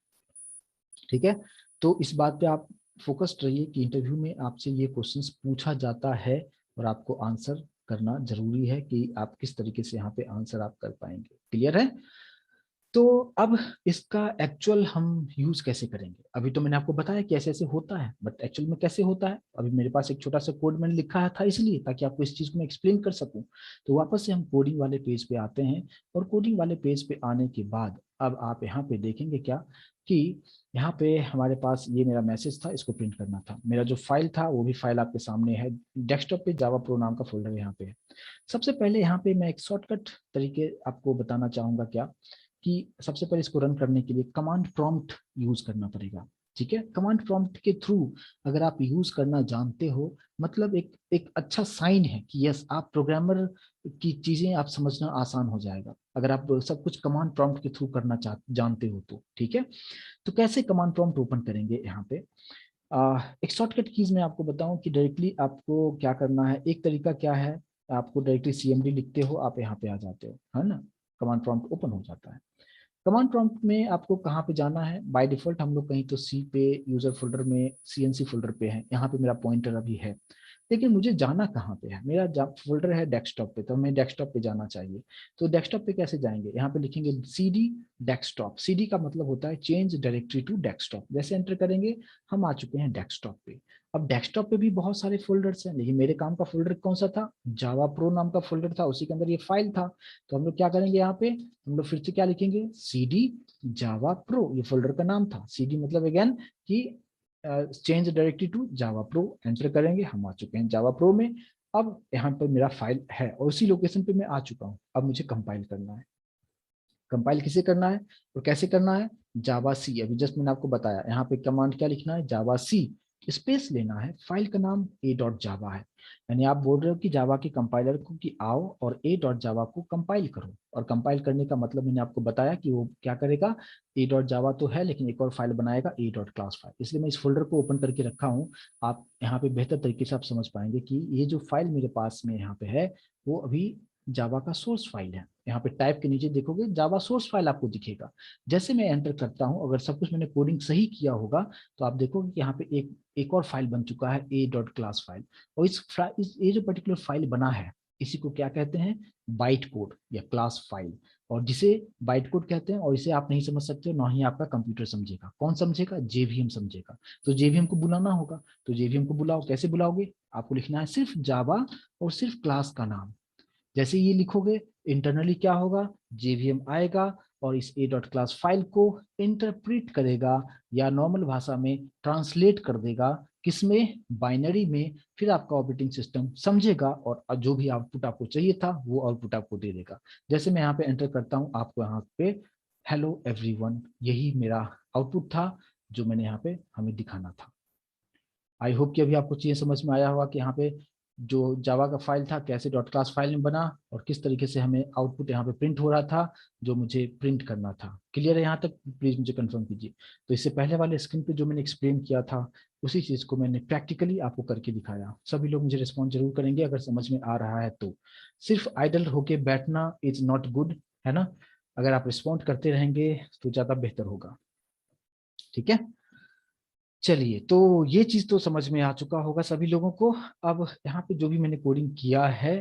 ठीक है। तो इस बात पे आप फोकस्ड रहिए कि इंटरव्यू में आपसे ये क्वेश्चंस पूछा जाता है, और आपको आंसर करना जरूरी है कि आप किस तरीके से यहाँ पे आंसर आप कर पाएंगे। क्लियर है। तो अब इसका एक्चुअल हम यूज कैसे करेंगे। अभी तो मैंने आपको बताया कि ऐसे ऐसे होता है, बट एक्चुअल में कैसे होता है, अभी मेरे पास एक छोटा सा कोड मैंने लिखा था इसलिए ताकि आपको इस चीज को मैं एक्सप्लेन कर सकूं। तो वापस से हम कोडिंग वाले पेज पे आते हैं, और कोडिंग वाले पेज पे आने के बाद अब आप यहाँ पे देखेंगे क्या कि यहाँ पे हमारे पास ये मेरा मैसेज था, इसको प्रिंट करना था। मेरा जो फाइल था वो भी फाइल आपके सामने है, डेस्कटॉप पे जावा प्रो नाम का फोल्डर यहाँ पे है। सबसे पहले यहाँ पे मैं एक शॉर्टकट तरीके आपको बताना चाहूंगा क्या, कि सबसे पहले इसको रन करने के लिए कमांड प्रॉम्प्ट यूज करना पड़ेगा, ठीक है। कमांड प्रॉम्प्ट के थ्रू अगर आप यूज करना जानते हो, मतलब एक एक अच्छा साइन है कि यस आप प्रोग्रामर की चीजें आप समझना आसान हो जाएगा, अगर आप सब कुछ कमांड प्रॉम्प्ट के थ्रू करना जानते हो तो, ठीक है। तो कैसे कमांड प्रॉम्प्ट ओपन करेंगे यहाँ पे, एक शॉर्टकट कीज मैं आपको बताऊं कि डायरेक्टली आपको क्या करना है। एक तरीका क्या है, आपको डायरेक्टली सीएमडी लिखते हो, आप यहाँ पे आ जाते हो, है ना, कमांड प्रॉम्प्ट ओपन हो जाता है। कमांड प्रॉम्प्ट में आपको कहाँ पे जाना है, बाय डिफॉल्ट हम लोग कहीं तो सी पे यूजर फोल्डर में सीएनसी फोल्डर पे है, यहाँ पे मेरा पॉइंटर अभी है। लेकिन मुझे जाना कहाँ पे है, मेरा फोल्डर है डेस्कटॉप पे, तो हमें डेस्कटॉप पे जाना चाहिए। तो डेस्कटॉप पे कैसे जाएंगे, यहाँ पे लिखेंगे सीडी डेस्कटॉप। सीडी का मतलब होता है चेंज डायरेक्टरी टू डेस्कटॉप। जैसे एंटर करेंगे हम आ चुके हैं डेस्कटॉप पे। अब डेस्कटॉप पे भी बहुत सारे फोल्डर्स हैं, लेकिन मेरे काम का फोल्डर कौन सा था, जावा प्रो नाम का फोल्डर था, उसी के अंदर ये फाइल था। तो हम लोग क्या करेंगे, यहाँ पे हम लोग फिर से क्या लिखेंगे, सीडी जावा प्रो, ये फोल्डर का नाम था। सीडी मतलब अगेन कि change directory to Java pro, enter करेंगे हम आ चुके हैं जावा प्रो में। अब यहाँ पर मेरा फाइल है और उसी लोकेशन पे मैं आ चुका हूँ। अब मुझे कंपाइल करना है। कंपाइल किसे करना है और कैसे करना है, जावा सी। अभी जस्ट मैंने आपको बताया, यहाँ पे कमांड क्या लिखना है, जावा सी स्पेस लेना है, फाइल का नाम ए डॉट जावा है। यानी आप बोल रहे हो कि जावा के कंपाइलर को कि आओ और ए डॉट जावा को कंपाइल करो। और कंपाइल करने का मतलब मैंने आपको बताया कि वो क्या करेगा, ए डॉट जावा तो है लेकिन एक और फाइल बनाएगा ए डॉट क्लास फाइल। इसलिए मैं इस फोल्डर को ओपन करके रखा हूँ। आप यहाँ पे बेहतर तरीके से आप समझ पाएंगे कि ये जो फाइल मेरे पास में यहाँ पे है, वो अभी जावा का सोर्स फाइल है। यहाँ पे टाइप के नीचे देखोगे जावा सोर्स फाइल आपको दिखेगा। जैसे मैं एंटर करता हूँ, अगर सब कुछ मैंने कोडिंग सही किया होगा, तो आप देखोगे कि यहाँ पे एक और फाइल बन चुका है ए डॉट क्लास फाइल। और ये जो पर्टिकुलर फाइल बना है, इसी को क्या कहते हैं, बाइट कोड या क्लास फाइल। और जिसे बाइट कोड कहते हैं, और इसे आप नहीं समझ सकते हो, ना ही आपका कंप्यूटर समझेगा। कौन समझेगा, जेवीएम समझेगा। तो जेवीएम को बुलाना होगा, तो जेवीएम को बुलाओ, कैसे बुलाओगे, आपको लिखना है सिर्फ जावा और सिर्फ क्लास का नाम। जैसे ये लिखोगे, इंटरनली क्या होगा, जेवीएम आएगा और इस ए डॉट क्लास फाइल को इंटरप्रेट करेगा, या नॉर्मल भाषा में ट्रांसलेट कर देगा, किसमें, बाइनरी में। फिर आपका ऑपरेटिंग सिस्टम समझेगा और जो भी आउटपुट आपको चाहिए था वो आउटपुट आपको दे देगा। जैसे मैं यहाँ पे एंटर करता हूँ, आपको यहाँ पे हेलो एवरीवन, यही मेरा आउटपुट था जो मैंने यहाँ पे हमें दिखाना था। आई होप कि अभी आपको चीजें समझ में आया होगा कि यहाँ पे जो जावा का फाइल था कैसे डॉट क्लास फाइल में बना और किस तरीके से हमें आउटपुट यहाँ पे प्रिंट हो रहा था जो मुझे प्रिंट करना था। क्लियर है यहाँ तक? प्लीज मुझे कंफर्म कीजिए। तो इससे पहले वाले स्क्रीन पे जो मैंने एक्सप्लेन किया था उसी चीज को मैंने प्रैक्टिकली आपको करके दिखाया। सभी लोग मुझे रिस्पॉन्स जरूर करेंगे अगर समझ में आ रहा है तो। सिर्फ आइडल होके बैठना इज नॉट गुड, है ना? अगर आप रिस्पॉन्ड करते रहेंगे तो ज्यादा बेहतर होगा। ठीक है, चलिए, तो ये चीज तो समझ में आ चुका होगा सभी लोगों को। अब यहाँ पे जो भी मैंने कोडिंग किया है,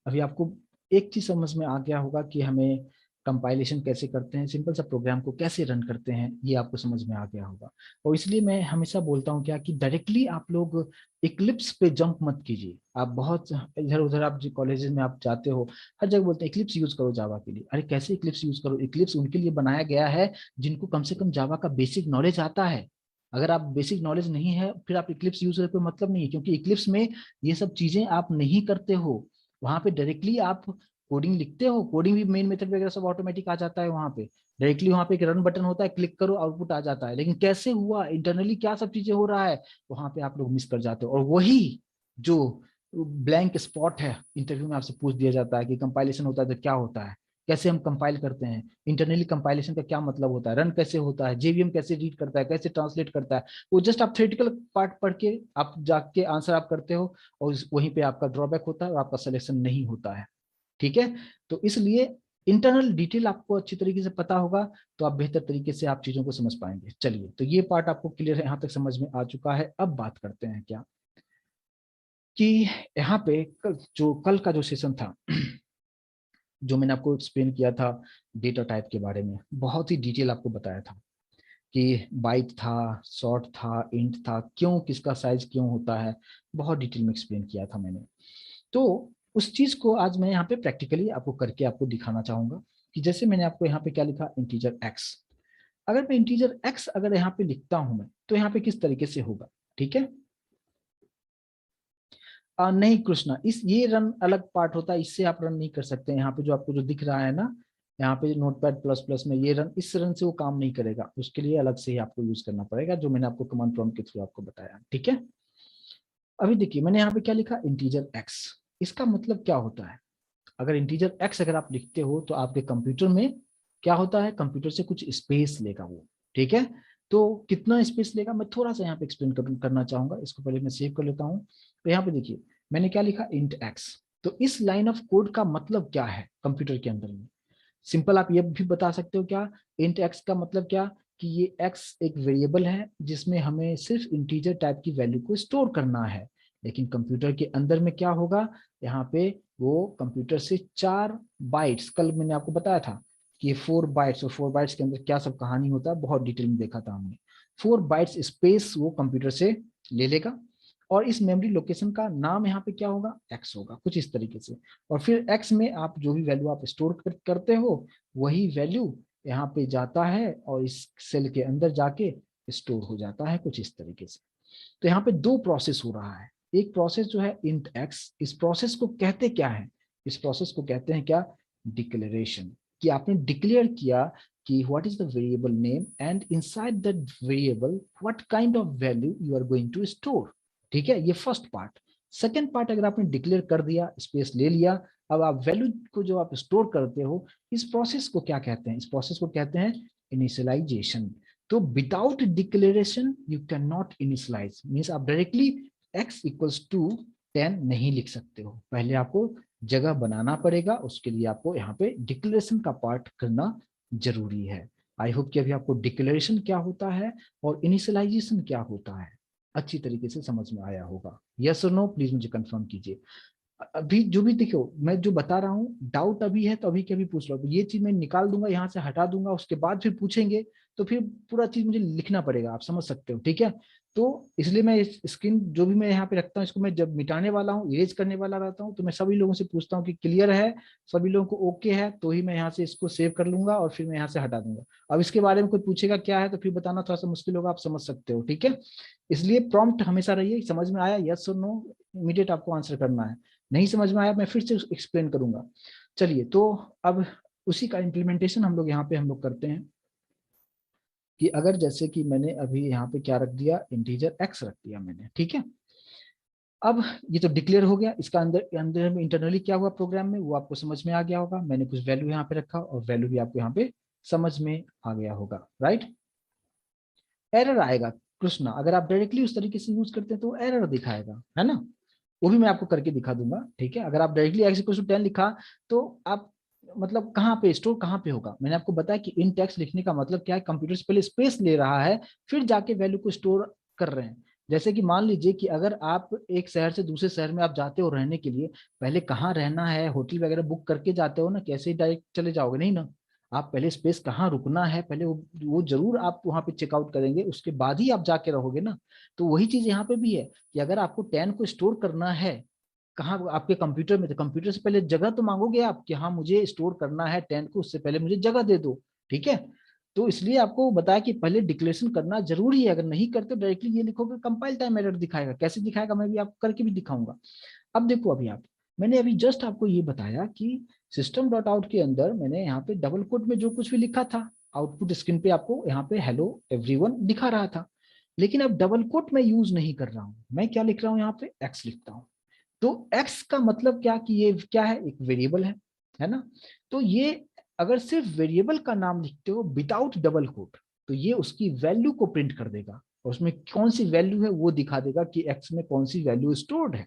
अभी आपको एक चीज समझ में आ गया होगा कि हमें कंपाइलेशन कैसे करते हैं, सिंपल सा प्रोग्राम को कैसे रन करते हैं, ये आपको समझ में आ गया होगा। और इसलिए मैं हमेशा बोलता हूँ क्या कि डायरेक्टली आप लोग इक्लिप्स पे जंप मत कीजिए। आप बहुत इधर उधर आप जो कॉलेजेस में आप जाते हो हर जगह बोलते हैं इक्लिप्स यूज करो जावा के लिए। अरे कैसे इक्लिप्स यूज करो? इक्लिप्स उनके लिए बनाया गया है जिनको कम से कम जावा का बेसिक नॉलेज आता है। अगर आप बेसिक नॉलेज नहीं है फिर आप इक्लिप्स यूज करके कोई मतलब नहीं है, क्योंकि इक्लिप्स में ये सब चीजें आप नहीं करते हो। वहां पे डायरेक्टली आप कोडिंग लिखते हो, कोडिंग भी मेन मेथड वगैरह सब ऑटोमेटिक आ जाता है वहां पे। डायरेक्टली वहां पे एक रन बटन होता है, क्लिक करो आउटपुट आ जाता है। लेकिन कैसे हुआ, इंटरनली क्या सब चीजें हो रहा है, वहां पे आप लोग मिस कर जाते हो। और वही जो ब्लैंक स्पॉट है इंटरव्यू में आपसे पूछ दिया जाता है कि कंपाइलेशन होता है तो क्या होता है, कैसे हम कंपाइल करते हैं, इंटरनली कंपाइलेशन का क्या मतलब होता है, रन कैसे होता है, जेवीएम कैसे रीड करता है, कैसे ट्रांसलेट करता है। वो जस्ट आप थ्योरेटिकल पार्ट पढ़ के आप जाके आंसर आप करते हो और वहीं पे आपका ड्रॉबैक होता है और आपका सिलेक्शन नहीं होता है। ठीक है, तो इसलिए इंटरनल डिटेल आपको अच्छी तरीके से पता होगा तो आप बेहतर तरीके से आप चीजों को समझ पाएंगे। चलिए, तो ये पार्ट आपको क्लियर है, यहाँ तक समझ में आ चुका है। अब बात करते हैं क्या कि यहाँ पे जो कल का जो सेशन था जो मैंने आपको एक्सप्लेन किया था डेटा टाइप के बारे में, बहुत ही डिटेल आपको बताया था कि बाइट था, शॉर्ट था, इंट था, क्यों किसका साइज क्यों होता है, बहुत डिटेल में एक्सप्लेन किया था मैंने। तो उस चीज को आज मैं यहाँ पे प्रैक्टिकली आपको करके आपको दिखाना चाहूंगा कि जैसे मैंने आपको यहाँ पे क्या लिखा, इंटीजर एक्स। अगर मैं इंटीजर एक्स अगर यहाँ पे लिखता हूं मैं तो यहाँ पे किस तरीके से होगा? ठीक है, नहीं कृष्णा, इस ये रन अलग पार्ट होता है, इससे आप रन नहीं कर सकते। यहाँ पे जो आपको जो दिख रहा है ना, यहाँ पे नोटपैड प्लस प्लस में ये रन, इस रन से वो काम नहीं करेगा, उसके लिए अलग से ही आपको यूज करना पड़ेगा जो मैंने आपको कमांड प्रॉम्प्ट के थ्रू आपको बताया। ठीक है, अभी देखिए मैंने यहाँ पे क्या लिखा, इंटीजर एक्स। इसका मतलब क्या होता है? अगर इंटीजर एक्स अगर आप लिखते हो तो आपके कंप्यूटर में क्या होता है, कंप्यूटर से कुछ स्पेस लेगा वो। ठीक है, तो कितना स्पेस लेगा मैं थोड़ा सा यहाँ पे एक्सप्लेन करना चाहूंगा। इसको पहले मैं सेव कर लेता हूँ। तो यहाँ पे देखिए मैंने क्या लिखा, इंट एक्स। तो इस लाइन ऑफ कोड का मतलब क्या है कंप्यूटर के अंदर में? सिंपल आप ये भी बता सकते हो क्या, इंट एक्स का मतलब क्या, कि ये एक्स एक वेरिएबल है जिसमें हमें सिर्फ इंटीजर टाइप की वैल्यू को स्टोर करना है। लेकिन कंप्यूटर के अंदर में क्या होगा, यहाँ पे वो कंप्यूटर से 4 बाइट्स, कल मैंने आपको बताया था कि 4 बाइट्स, और 4 बाइट्स के अंदर क्या सब कहानी होता है बहुत डिटेल में देखा था हमने। 4 बाइट्स स्पेस वो कंप्यूटर से ले लेगा और इस मेमोरी लोकेशन का नाम यहाँ पे क्या होगा, एक्स होगा, कुछ इस तरीके से। और फिर एक्स में आप जो भी वैल्यू आप स्टोर करते हो वही वैल्यू यहाँ पे जाता है और इस सेल के अंदर जाके स्टोर हो जाता है, कुछ इस तरीके से। तो यहाँ पे 2 प्रोसेस हो रहा है। एक प्रोसेस जो है इंट एक्स, इस प्रोसेस को कहते क्या है, इस प्रोसेस को कहते हैं क्या, डिक्लेरेशन। कि आपने डिक्लेयर किया कि what is the variable name and inside that variable what kind of value you are going to store. ठीक है, ये फर्स्ट पार्ट। सेकेंड पार्ट, अगर आपने डिक्लेयर कर दिया, स्पेस ले लिया, अब आप वैल्यू को जो आप स्टोर करते हो, इस प्रोसेस को क्या कहते हैं, इस प्रोसेस को कहते हैं इनिशियलाइजेशन। तो without declaration you can not initialize, means आप डायरेक्टली x इक्वल्स टू 10 नहीं लिख सकते हो, पहले आपको जगह बनाना पड़ेगा, उसके लिए आपको यहाँ पे डिक्लेरेशन का पार्ट करना जरूरी है। आई होप कि अभी आपको डिक्लेरेशन क्या होता है और इनिशियलाइजेशन क्या होता है अच्छी तरीके से समझ में आया होगा। यस और नो प्लीज मुझे कंफर्म कीजिए। अभी जो भी देखो मैं जो बता रहा हूँ, डाउट अभी है तो अभी के अभी पूछ लो, ये चीज मैं निकाल दूंगा यहाँ से, हटा दूंगा, उसके बाद फिर पूछेंगे तो फिर पूरा चीज मुझे लिखना पड़ेगा, आप समझ सकते हो। ठीक है, तो इसलिए मैं इस स्क्रीन जो भी मैं यहाँ पे रखता हूँ इसको मैं जब मिटाने वाला हूँ, इरेज करने वाला रहता हूँ, तो मैं सभी लोगों से पूछता हूँ कि क्लियर है, सभी लोगों को ओके है, तो ही मैं यहाँ से इसको सेव कर लूंगा और फिर मैं यहाँ से हटा दूंगा। अब इसके बारे में कोई पूछेगा क्या है तो फिर बताना थोड़ा सा मुश्किल होगा, आप समझ सकते हो। ठीक है, इसलिए प्रॉम्प्ट हमेशा रहिए, समझ में आया यस और नो, इमीडिएट आपको आंसर करना है। नहीं समझ में आया मैं फिर से एक्सप्लेन करूंगा। चलिए, तो अब उसी का इम्प्लीमेंटेशन हम लोग यहाँ पे हम लोग करते हैं कि अगर जैसे कि मैंने अभी यहाँ पे क्या रख दिया, इंटीजर एक्स रख दिया मैंने। ठीक है, अब ये तो डिक्लेयर हो गया, इसका अंदर अंदर में इंटरनली क्या हुआ प्रोग्राम में वो आपको समझ में आ गया होगा। मैंने कुछ वैल्यू यहाँ पे रखा और वैल्यू भी आपको यहाँ पे समझ में आ गया होगा, राइट। एरर आएगा कृष्णा, अगर आप डायरेक्टली उस तरीके से यूज करते हैं तो एरर दिखाएगा, है ना। वो भी मैं आपको करके दिखा दूंगा, ठीक है। अगर आप डायरेक्टली x इक्वल टू 10 लिखा तो आप मतलब कहाँ पे स्टोर कहाँ पे होगा, मैंने आपको बताया कि इन टेक्स्ट लिखने का मतलब क्या है, कंप्यूटर से पहले स्पेस ले रहा है फिर जाके वैल्यू को स्टोर कर रहे हैं। जैसे कि मान लीजिए कि अगर आप एक शहर से दूसरे शहर में आप जाते हो रहने के लिए, पहले कहाँ रहना है, होटल वगैरह बुक करके जाते हो ना, कैसे ही डायरेक्ट चले जाओगे, नहीं ना। आप पहले स्पेस कहाँ रुकना है पहले वो जरूर आप वहां पे चेकआउट करेंगे, उसके बाद ही आप जाके रहोगे ना। तो वही चीज यहाँ पे भी है कि अगर आपको 10 को स्टोर करना है कहाँ आपके कंप्यूटर में, तो कंप्यूटर से पहले जगह तो मांगोगे आप कि हाँ मुझे स्टोर करना है 10 को, उससे पहले मुझे जगह दे दो, ठीक है। तो इसलिए आपको बताया कि पहले डिक्लेरेशन करना जरूरी है, अगर नहीं करते डायरेक्टली ये लिखोगे कंपाइल टाइम एरर दिखाएगा, कैसे दिखाएगा मैं भी आपको करके भी दिखाऊंगा। अब देखो अभी आप, मैंने अभी जस्ट आपको ये बताया कि सिस्टम डॉट आउट के अंदर मैंने यहाँ पे डबल कोट में जो कुछ भी लिखा था आउटपुट स्क्रीन पे आपको यहाँ पे हेलो एवरीवन दिखा रहा था। लेकिन अब डबल कोट मैं यूज नहीं कर रहा हूँ, मैं क्या लिख रहा हूँ यहाँ पे एक्स लिखता हूँ। तो एक्स का मतलब क्या कि ये क्या है, एक वेरिएबल है ना। तो ये अगर सिर्फ वेरिएबल का नाम लिखते हो विदाउट डबल कोट तो ये उसकी वैल्यू को प्रिंट कर देगा और उसमें कौन सी वैल्यू है वो दिखा देगा कि एक्स में कौन सी वैल्यू स्टोर्ड है।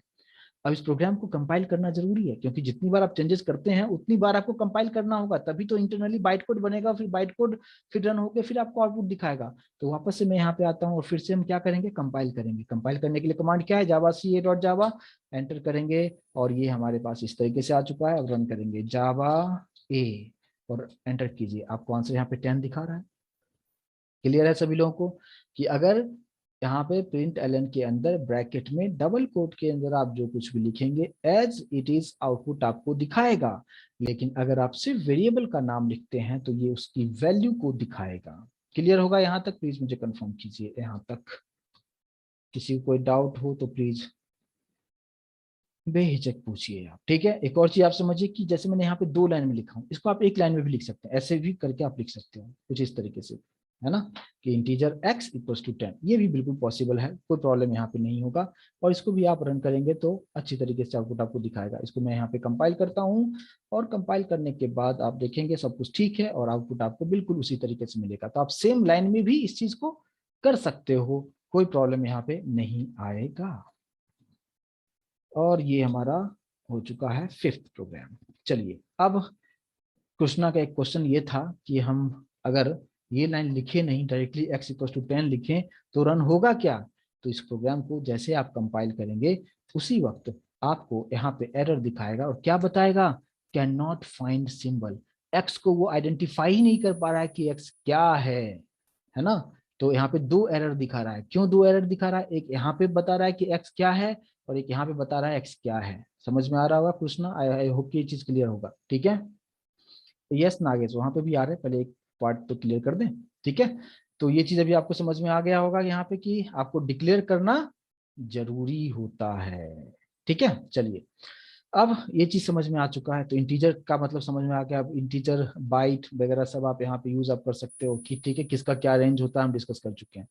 अब इस प्रोग्राम को कंपाइल करना जरूरी है क्योंकि जितनी बार आप चेंजेस करते हैं उतनी बार आपको कंपाइल करना होगा, तभी तो इंटरनली बाइट कोड बनेगा, फिर बाइट कोड फिर रन होकर फिर आपको आउटपुट दिखाएगा। तो वापस से मैं यहाँ पे आता हूँ और फिर से हम क्या करेंगे, कंपाइल करेंगे। कंपाइल करने के लिए कमांड क्या है, जावा सी ए डॉट जावा एंटर करेंगे और ये हमारे पास इस तरीके से आ चुका है। अब रन करेंगे जावा ए और एंटर कीजिए, आपको आंसर यहाँ पे 10 दिखा रहा है। क्लियर है सभी लोगों को कि अगर यहाँ पे प्रिंट एलन के अंदर ब्रैकेट में डबल कोट के अंदर आप जो कुछ भी लिखेंगे एज इट इज आउटपुट आपको दिखाएगा, लेकिन अगर आप सिर्फ वेरिएबल का नाम लिखते हैं तो ये उसकी वैल्यू को दिखाएगा। क्लियर होगा यहाँ तक, प्लीज मुझे कंफर्म कीजिए यहाँ तक। किसी को कोई डाउट हो तो प्लीज बेहिचक पूछिए आप, ठीक है। एक और चीज आप समझिए कि जैसे मैंने यहाँ पे 2 लाइन में लिखा हूँ, इसको आप 1 लाइन में भी लिख सकते हैं, ऐसे भी करके आप लिख सकते हो कुछ इस तरीके से, है ना, कि इंटीजर x इक्वल्स टू 10, ये भी बिल्कुल पॉसिबल है, कोई प्रॉब्लम यहाँ पे नहीं होगा। और इसको भी आप रन करेंगे तो अच्छी तरीके से आउटपुट आपको दिखाएगा। इसको मैं यहाँ पे कंपाइल करता हूँ और कंपाइल करने के बाद आप देखेंगे सब कुछ ठीक है और आउटपुट आपको बिल्कुल उसी तरीके से मिलेगा। तो आप सेम लाइन में भी इस चीज को कर सकते हो, कोई प्रॉब्लम यहाँ पे नहीं आएगा। और ये हमारा हो चुका है 5th प्रोग्राम। चलिए अब कृष्णा का एक क्वेश्चन ये था कि हम अगर ये लाइन लिखे नहीं डायरेक्टली x इक्वल टू 10 लिखें तो रन होगा क्या। तो इस प्रोग्राम को जैसे आप कंपाइल करेंगे उसी वक्त आपको यहाँ पे एरर दिखाएगा और क्या बताएगा, can not find symbol. x को वो आइडेंटिफाई ही नहीं कर पा रहा है कि x क्या है ना। तो यहाँ पे 2 एरर दिखा रहा है। क्यों 2 एरर दिखा रहा है, एक यहाँ पे बता रहा है कि x क्या है और एक यहाँ पे बता रहा है x क्या है। समझ में आ रहा होगा कृष्णा, आई होप कि ये चीज क्लियर होगा, ठीक है। यस नागेश वहां पे भी आ रहे हैं, पहले एक पार्ट तो क्लियर कर दें, ठीक है। तो ये चीज अभी आपको समझ में आ गया होगा यहाँ पे कि आपको डिक्लेयर करना जरूरी होता है, ठीक है। चलिए अब ये चीज समझ में आ चुका है तो इंटीजर का मतलब समझ में आ गया। अब इंटीजर बाइट वगैरह सब आप यहाँ पे यूज आप कर सकते हो कि ठीक है किसका क्या रेंज होता है, हम डिस्कस कर चुके हैं।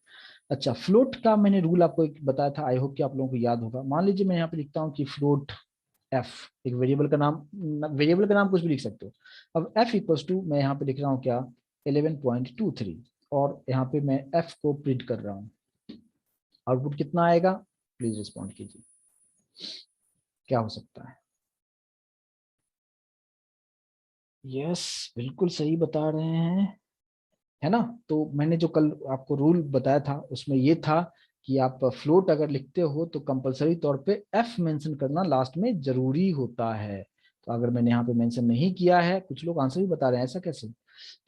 अच्छा फ्लोट का मैंने रूल आपको एक बताया था, आई होप कि आप लोगों को याद होगा। मान लीजिए मैं यहाँ पे लिखता हूँ कि फ्लोट एफ, एक वेरिएबल का नाम, वेरिएबल का नाम कुछ भी लिख सकते हो। अब एफ इक्वल्स टू मैं यहाँ पे लिख रहा हूँ क्या 11.23 और यहाँ पे मैं एफ को प्रिंट कर रहा हूँ। आउटपुट कितना आएगा, प्लीज रिस्पॉन्ड कीजिए, क्या हो सकता है। यस बिल्कुल सही बता रहे हैं, है ना। तो मैंने जो कल आपको रूल बताया था उसमें ये था कि आप फ्लोट अगर लिखते हो तो कंपलसरी तौर पे एफ मेंशन करना लास्ट में जरूरी होता है। तो अगर मैंने यहाँ पे मेंशन नहीं किया है, कुछ लोग आंसर भी बता रहे हैं ऐसा कैसे,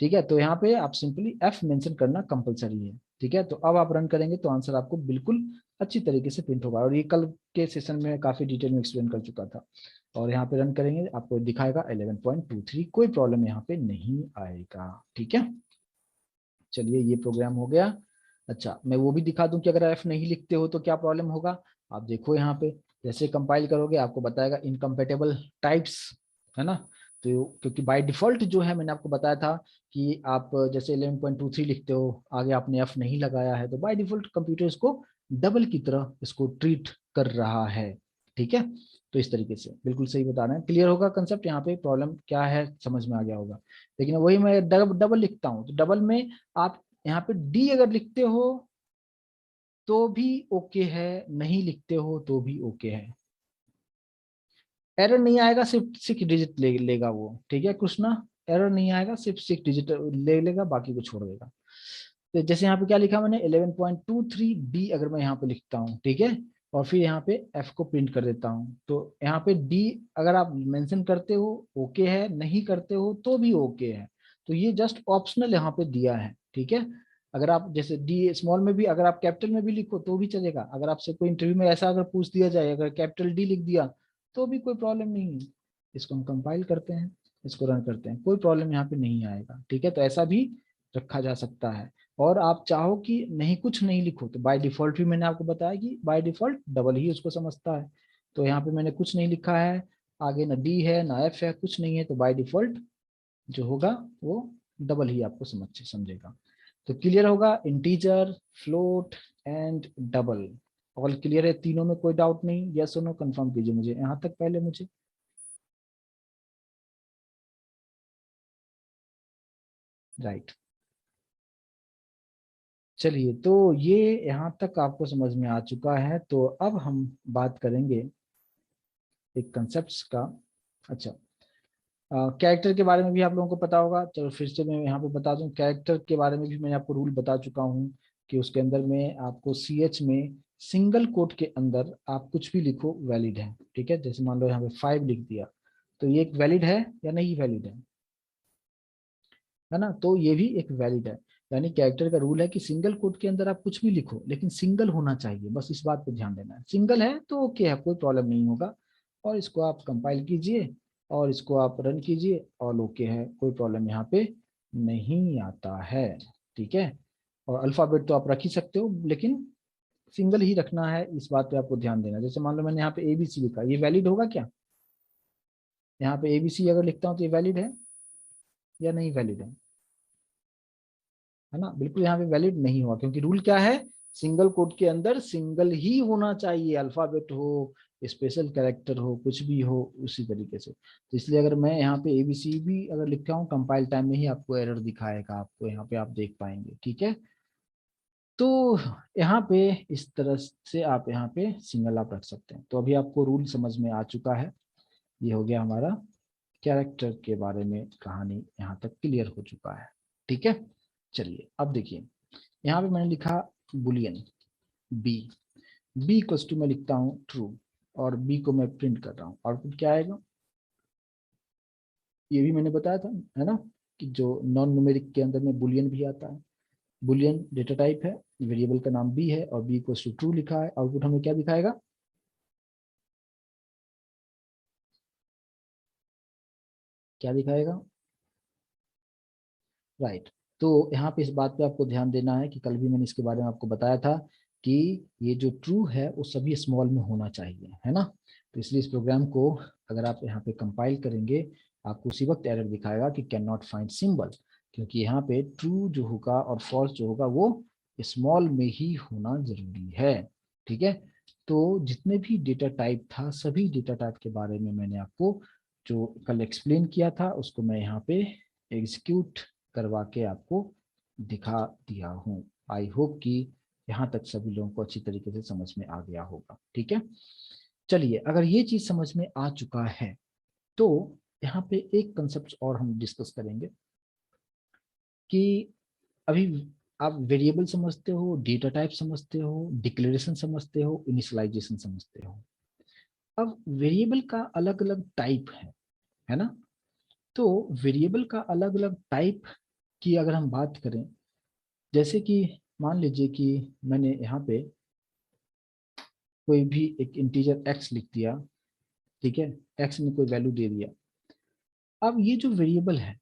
ठीक है। तो यहाँ पे आप सिंपली एफ मेंशन करना कंपलसरी है, ठीक है। तो अब आप रन करेंगे तो आंसर आपको बिल्कुल अच्छी तरीके से प्रिंट होगा और ये कल के सेशन में काफी डिटेल में एक्सप्लेन कर चुका था। और यहाँ पे रन करेंगे आपको दिखाएगा 11.23, कोई प्रॉब्लम यहाँ पे नहीं आएगा, ठीक है। चलिए ये प्रोग्राम हो गया। अच्छा मैं वो भी दिखा दूं कि अगर एफ नहीं लिखते हो तो क्या प्रॉब्लम होगा। आप देखो यहाँ पे जैसे कंपाइल करोगे आपको बताएगा इनकम्पेटेबल टाइप्स, है ना। तो क्योंकि बाय डिफॉल्ट जो है मैंने आपको बताया था कि आप जैसे 11.23 लिखते हो आगे आपने एफ नहीं लगाया है तो बाय डिफॉल्ट कंप्यूटर इसको डबल की तरह इसको ट्रीट कर रहा है। ठीक है। तो इस तरीके से बिल्कुल सही बता रहे हैं, क्लियर होगा कंसेप्ट, यहाँ पे प्रॉब्लम क्या है समझ में आ गया होगा। लेकिन वही मैं डबल लिखता हूँ, तो डबल में आप यहाँ पे डी अगर लिखते हो तो भी ओके है, नहीं लिखते हो तो भी ओके है, एरर नहीं आएगा, सिर्फ 6 डिजिट लेगा वो, ठीक है कृष्णा, एरर नहीं आएगा, सिर्फ 6 डिजिट लेगा, बाकी को छोड़ देगा। तो जैसे यहाँ पे क्या लिखा मैंने 11.23 बी अगर मैं यहाँ पे लिखता हूँ, ठीक है, और फिर यहाँ पे एफ को प्रिंट कर देता हूँ, तो यहाँ पे डी अगर आप मेंशन करते हो ओके है, नहीं करते हो तो भी ओके है। तो ये जस्ट ऑप्शनल यहाँ पे दिया है, ठीक है। अगर आप जैसे डी स्मॉल में भी, अगर आप कैपिटल में भी लिखो तो भी चलेगा, अगर आपसे कोई इंटरव्यू में ऐसा अगर पूछ दिया जाए, अगर कैपिटल डी लिख दिया तो भी कोई प्रॉब्लम नहीं है। इसको हम कंपाइल करते हैं, इसको रन करते हैं, कोई प्रॉब्लम यहाँ पे नहीं आएगा, ठीक है। तो ऐसा भी रखा जा सकता है। और आप चाहो कि नहीं कुछ नहीं लिखो, तो बाय डिफॉल्ट भी मैंने आपको बताया कि बाय डिफॉल्ट डबल ही उसको समझता है। तो यहाँ पे मैंने कुछ नहीं लिखा है, आगे ना डी है ना एफ है, कुछ नहीं है, तो बाय डिफॉल्ट जो होगा वो डबल ही आपको समझेगा। तो क्लियर होगा, integer, float and double, all clear है, तीनों में कोई डाउट नहीं, यस और नो कंफर्म कीजिए मुझे यहाँ तक पहले मुझे। राइट, चलिए तो ये यहाँ तक आपको समझ में आ चुका है, तो अब हम बात करेंगे एक कंसेप्ट का। अच्छा, कैरेक्टर के बारे में भी आप लोगों को पता होगा, चलो फिर से मैं यहाँ पे बता दूं, कैरेक्टर के बारे में भी मैंने आपको रूल बता चुका हूँ कि उसके अंदर में आपको सी एच में सिंगल कोट के अंदर आप कुछ भी लिखो वैलिड है, ठीक है। जैसे मान लो यहाँ पे 5 लिख दिया, तो ये एक वैलिड है या नहीं वैलिड है ना, तो ये भी एक वैलिड है। यानी कैरेक्टर का रूल है कि सिंगल कोट के अंदर आप कुछ भी लिखो लेकिन सिंगल होना चाहिए, बस इस बात पे ध्यान देना है, सिंगल है तो ओके है, कोई प्रॉब्लम नहीं होगा। और इसको आप कंपाइल कीजिए और इसको आप रन कीजिए और ओके है, कोई प्रॉब्लम यहाँ पे नहीं आता है, ठीक है। और अल्फाबेट तो आप रख ही सकते हो, लेकिन सिंगल ही रखना है, इस बात पे आपको ध्यान देना है। जैसे मान लो मैंने यहाँ पे एबीसी लिखा, ये वैलिड होगा क्या? यहाँ पे एबीसी अगर लिखता हूँ तो ये वैलिड है या नहीं वैलिड है ना? बिल्कुल यहाँ पे वैलिड नहीं हुआ, क्योंकि रूल क्या है, सिंगल कोट के अंदर सिंगल ही होना चाहिए, अल्फाबेट हो, स्पेशल कैरेक्टर हो, कुछ भी हो, उसी तरीके से। तो इसलिए अगर मैं यहाँ पे एबीसी भी अगर लिखता हूँ, कंपाइल टाइम में ही आपको एरर दिखाएगा, आपको यहाँ पे आप देख पाएंगे, ठीक है। तो यहाँ पे इस तरह से आप यहाँ पे सिंगल आप रख सकते हैं। तो अभी आपको रूल समझ में आ चुका है, ये हो गया हमारा कैरेक्टर के बारे में कहानी, यहाँ तक क्लियर हो चुका है, ठीक है। चलिए अब देखिए, यहाँ पे मैंने लिखा boolean b, b equals to मैं लिखता हूँ ट्रू, और बी को मैं प्रिंट कर रहा हूँ, आउटपुट क्या आएगा? ये भी मैंने बताया था, है ना, कि जो नॉन न्यूमेरिक के अंदर में बुलियन भी आता है, बुलियन डेटा टाइप है, वेरिएबल का नाम बी है और बी इक्वल्स टू ट्रू लिखा है, आउटपुट हमें क्या दिखाएगा? क्या दिखाएगा? राइट। तो यहाँ पे इस बात पे आपको ध्यान देना है कि कल भी मैंने इसके बारे में आपको बताया था कि ये जो ट्रू है वो सभी स्मॉल में होना चाहिए, है ना। तो इसलिए इस प्रोग्राम को अगर आप यहाँ पे कंपाइल करेंगे, आपको उसी वक्त एरर दिखाएगा कि कैन नॉट फाइंड सिंबल, क्योंकि यहाँ पे ट्रू जो होगा और फॉल्स जो होगा वो स्मॉल में ही होना जरूरी है, ठीक है। तो जितने भी डेटा टाइप था, सभी डेटा टाइप के बारे में मैंने आपको जो कल एक्सप्लेन किया था उसको मैं यहाँ पे एग्जीक्यूट करवा के आपको दिखा दिया हूँ। आई होप कि यहाँ तक सभी लोगों को अच्छी तरीके से समझ में आ गया होगा, ठीक है। चलिए, अगर ये चीज समझ में आ चुका है तो यहाँ पे एक कंसेप्ट और हम डिस्कस करेंगे कि अभी आप वेरिएबल समझते हो, डेटा टाइप समझते हो, डिक्लेरेशन समझते हो, इनिशियलाइजेशन समझते हो। अब वेरिएबल का अलग अलग टाइप है ना। तो वेरिएबल का अलग अलग टाइप की अगर हम बात करें, जैसे कि मान लीजिए कि मैंने यहाँ पे कोई भी एक इंटीजर x लिख दिया, ठीक है, x में कोई वैल्यू दे दिया। अब ये जो वेरिएबल है,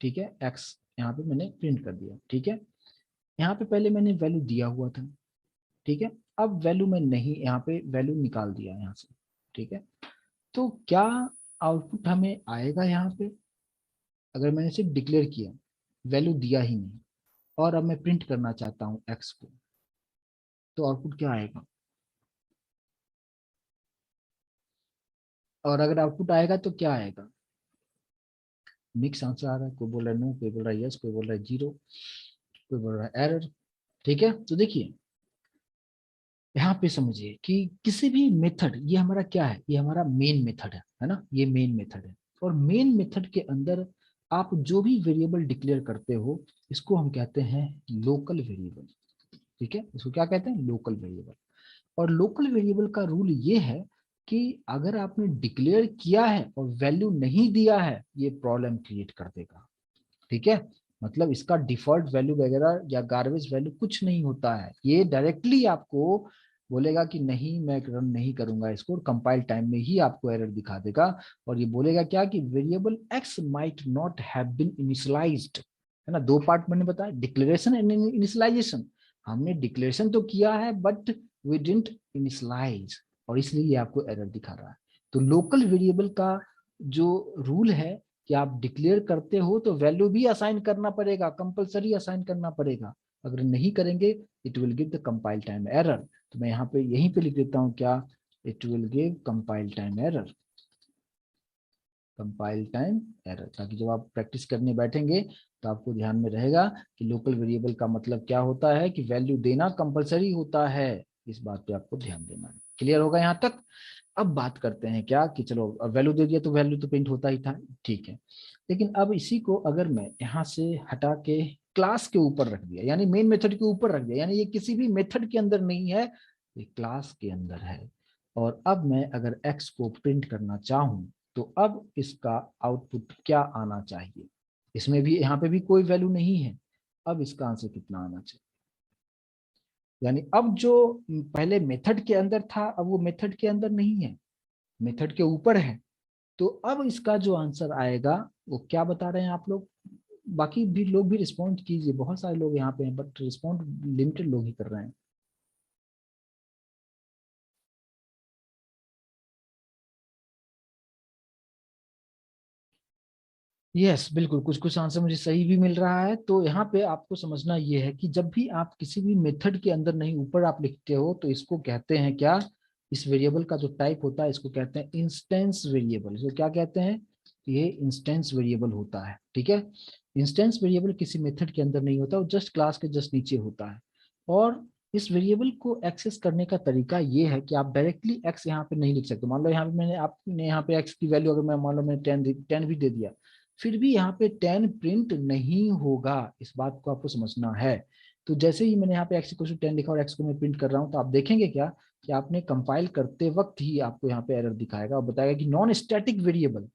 ठीक है, x यहाँ पे मैंने प्रिंट कर दिया, ठीक है। यहाँ पे पहले मैंने वैल्यू दिया हुआ था, ठीक है। अब वैल्यू मैं नहीं, यहाँ पे वैल्यू निकाल दिया यहाँ से, ठीक है। तो क्या आउटपुट हमें आएगा यहाँ पे? अगर मैंने सिर्फ डिक्लेयर किया, वैल्यू दिया ही नहीं, और अब मैं प्रिंट करना चाहता हूँ x को, तो आउटपुट क्या आएगा? और अगर आउटपुट आएगा तो क्या आएगा, मिक्स आंसर आ रहा है, कोई बोल रहा है नो, कोई बोल रहा है यस, कोई बोल रहा है जीरो, कोई बोल रहा है एरर। ठीक है, तो देखिए यहाँ पे समझिए कि किसी भी मेथड, ये हमारा क्या है, ये हमारा मेन मेथड है ना, ये मेन मेथड है। और मेन मेथड के अंदर आप जो भी वेरिएबल डिक्लेयर करते हो इसको हम कहते हैं लोकल वेरिएबल। ठीक है, इसको क्या कहते हैं, लोकल वेरिएबल। और लोकल वेरिएबल का रूल ये है कि अगर आपने डिक्लेयर किया है और वैल्यू नहीं दिया है, ये प्रॉब्लम क्रिएट कर देगा। ठीक है, मतलब इसका डिफॉल्ट वैल्यू वगैरह या गार्बेज वैल्यू कुछ नहीं होता है, ये डायरेक्टली आपको बोलेगा कि नहीं मैं रन नहीं करूंगा इसको, कंपाइल टाइम में ही आपको एरर दिखा देगा। और ये बोलेगा क्या कि variable x might not have been initialized, है ना, दो पार्ट मैंने बताया, डिक्लेरेशन एंड इनिशियलाइजेशन। हमने डिक्लेरेशन तो किया है बट वी डिडंट इनिशियलाइज, और इसलिए ये आपको एरर दिखा रहा है। तो लोकल वेरिएबल का जो रूल है कि आप डिक्लेयर करते हो तो वैल्यू भी असाइन करना पड़ेगा, कंपलसरी असाइन करना पड़ेगा। अगर नहीं करेंगे it will give the compile time error. तो मैं यहाँ पे यहीं पे लिख देता हूँ क्या, it will give compile time error, compile time error, ताकि जब आप प्रैक्टिस करने बैठेंगे तो आपको ध्यान में रहेगा कि लोकल वेरिएबल का मतलब क्या होता है, कि वैल्यू देना कंपलसरी होता है। इस बात पे आपको ध्यान देना है। क्लियर होगा यहाँ तक। अब बात करते हैं क्या कि चलो अब वैल्यू दे दिया तो वैल्यू तो प्रिंट होता ही था, ठीक है। लेकिन अब इसी को अगर मैं यहाँ से हटा के क्लास के ऊपर रख दिया, यानी मेन मेथड के ऊपर रख दिया, यानी ये किसी भी मेथड के अंदर नहीं है, ये क्लास के अंदर है। और अब मैं अगर x को प्रिंट करना चाहूं तो अब इसका आउटपुट क्या आना चाहिए, इसमें भी यहाँ पे भी कोई वैल्यू नहीं है, अब इसका आंसर कितना आना चाहिए। यानी अब जो पहले मेथड के अंदर था अब वो मेथड के अंदर नहीं है, मेथड के ऊपर है। तो अब इसका जो आंसर आएगा वो क्या बता रहे हैं आप लोग, बाकी भी लोग भी रिस्पॉन्ड कीजिए, बहुत सारे लोग यहाँ पे हैं बट रिस्पॉन्ड लिमिटेड लोग ही कर रहे हैं। यस बिल्कुल, कुछ कुछ आंसर मुझे सही भी मिल रहा है। तो यहाँ पे आपको समझना ये है कि जब भी आप किसी भी मेथड के अंदर नहीं ऊपर आप लिखते हो तो इसको कहते हैं क्या, इस वेरिएबल का जो टाइप होता है इसको कहते हैं इंस्टेंस वेरिएबल। इसको क्या कहते हैं, ये इंस्टेंस वेरिएबल होता है। ठीक है, इंस्टेंस वेरिएबल किसी मेथड के अंदर नहीं होता, वो जस्ट क्लास के जस्ट नीचे होता है। और इस वेरिएबल को एक्सेस करने का तरीका ये है कि आप डायरेक्टली एक्स यहाँ पे नहीं लिख सकते। मान लो यहाँ पे मैंने आपने यहाँ पे एक्स की वैल्यू अगर मैं मान लो मैंने 10 भी दे दिया, फिर भी यहाँ पे 10 प्रिंट नहीं होगा, इस बात को आपको समझना है। तो जैसे ही मैंने यहाँ पे x इक्वल टू 10 लिखा और x को मैं प्रिंट कर रहा हूँ तो आप देखेंगे क्या कि आपने कंपाइल करते वक्त ही आपको यहाँ पे एरर दिखाएगा और बताएगा कि नॉन स्टैटिक वेरिएबल।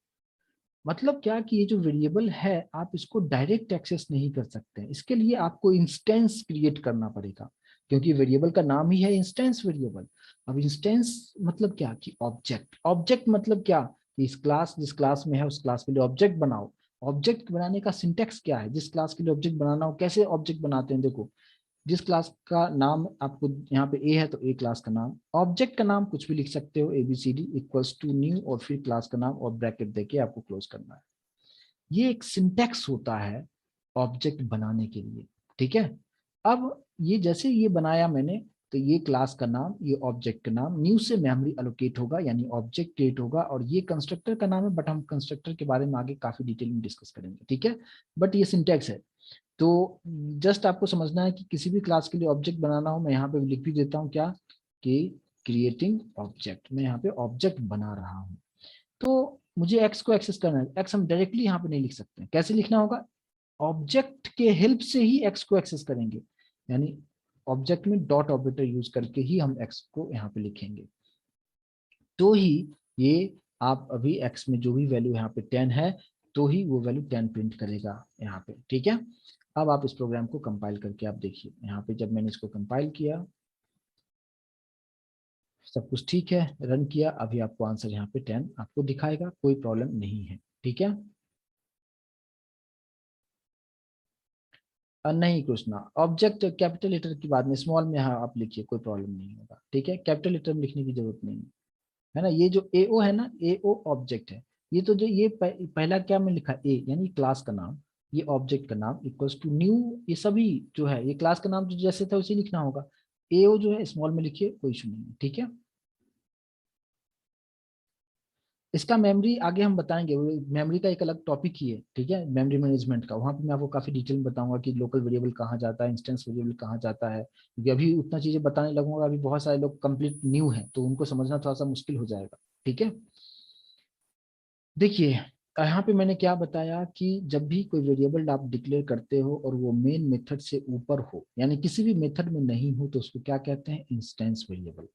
मतलब क्या कि ये जो वेरिएबल है आप इसको डायरेक्ट एक्सेस नहीं कर सकते, इसके लिए आपको इंस्टेंस क्रिएट करना पड़ेगा, क्योंकि वेरिएबल का नाम ही है इंस्टेंस वेरिएबल। अब इंस्टेंस मतलब क्या कि ऑब्जेक्ट, ऑब्जेक्ट मतलब क्या कि इस क्लास जिस क्लास में है उस क्लास के लिए ऑब्जेक्ट बनाओ। ऑब्जेक्ट बनाने का सिंटेक्स क्या है, जिस क्लास के लिए ऑब्जेक्ट बनाना हो कैसे ऑब्जेक्ट बनाते हैं, देखो जिस क्लास का नाम आपको यहाँ पे ए है तो ए क्लास का नाम, ऑब्जेक्ट का नाम कुछ भी लिख सकते हो, एबीसीडी इक्वल्स टू न्यू और फिर क्लास का नाम और ब्रैकेट देके आपको क्लोज करना है। ये एक सिंटेक्स होता है ऑब्जेक्ट बनाने के लिए। ठीक है, अब ये जैसे ये बनाया मैंने तो ये क्लास का नाम, ये ऑब्जेक्ट का नाम, न्यू से मेमोरी एलोकेट होगा यानी ऑब्जेक्ट क्रिएट होगा, और ये कंस्ट्रक्टर का नाम है बट हम कंस्ट्रक्टर के बारे में आगे काफी डिटेल में डिस्कस करेंगे। ठीक है, बट ये सिंटेक्स है। तो जस्ट आपको समझना है कि किसी भी क्लास के लिए ऑब्जेक्ट बनाना हो, मैं यहाँ पे लिख भी देता हूँ क्या कि क्रिएटिंग ऑब्जेक्ट, मैं यहाँ पे ऑब्जेक्ट बना रहा हूँ। तो मुझे एक्स को एक्सेस करना है, एक्स हम डायरेक्टली यहाँ पे नहीं लिख सकते, कैसे लिखना होगा, ऑब्जेक्ट के हेल्प से ही एक्स को एक्सेस करेंगे, यानी ऑब्जेक्ट में डॉट ऑपरेटर यूज करके ही हम एक्स को यहाँ पे लिखेंगे। तो ही ये आप अभी एक्स में जो भी वैल्यू यहाँ पे 10 है तो ही वो वैल्यू 10 प्रिंट करेगा यहाँ पे। ठीक है, अब आप इस प्रोग्राम को कंपाइल करके आप देखिए, यहाँ पे जब मैंने इसको कंपाइल किया सब कुछ ठीक है, रन किया, अभी आपको आंसर यहाँ पे 10 आपको दिखाएगा, कोई प्रॉब्लम नहीं है। ठीक है, नहीं कृष्णा, ऑब्जेक्ट कैपिटल लेटर की बाद में स्मॉल में हाँ आप लिखिए, कोई प्रॉब्लम नहीं होगा। ठीक है, कैपिटल लेटर में लिखने की जरूरत नहीं है ना। ये जो एओ है ना, एओ ऑब्जेक्ट है। ये तो जो ये पहला क्या में लिखा ए यानी क्लास का नाम, ये ऑब्जेक्ट का नाम इक्वल्स टू न्यू, ये सभी जो है ये क्लास का नाम जो जैसे था उसे लिखना होगा। एओ जो है स्मॉल में लिखिए, कोई इशू नहीं है। ठीक है, इसका मेमोरी आगे हम बताएंगे, मेमोरी का एक अलग टॉपिक ही है, ठीक है, मेमोरी मैनेजमेंट का। वहां पे मैं आपको काफी डिटेल में बताऊंगा कि लोकल वेरिएबल कहाँ जाता है, इंस्टेंस वेरिएबल कहाँ जाता है, क्योंकि अभी उतना चीजें बताने लगूंगा, अभी बहुत सारे लोग कंप्लीट न्यू हैं तो उनको समझना थोड़ा सा मुश्किल हो जाएगा, ठीक है। देखिए यहाँ पे मैंने क्या बताया कि जब भी कोई वेरिएबल आप डिक्लेयर करते हो और वो मेन मेथड से ऊपर हो, यानी किसी भी मेथड में नहीं हो, तो उसको क्या कहते हैं, इंस्टेंस वेरिएबल।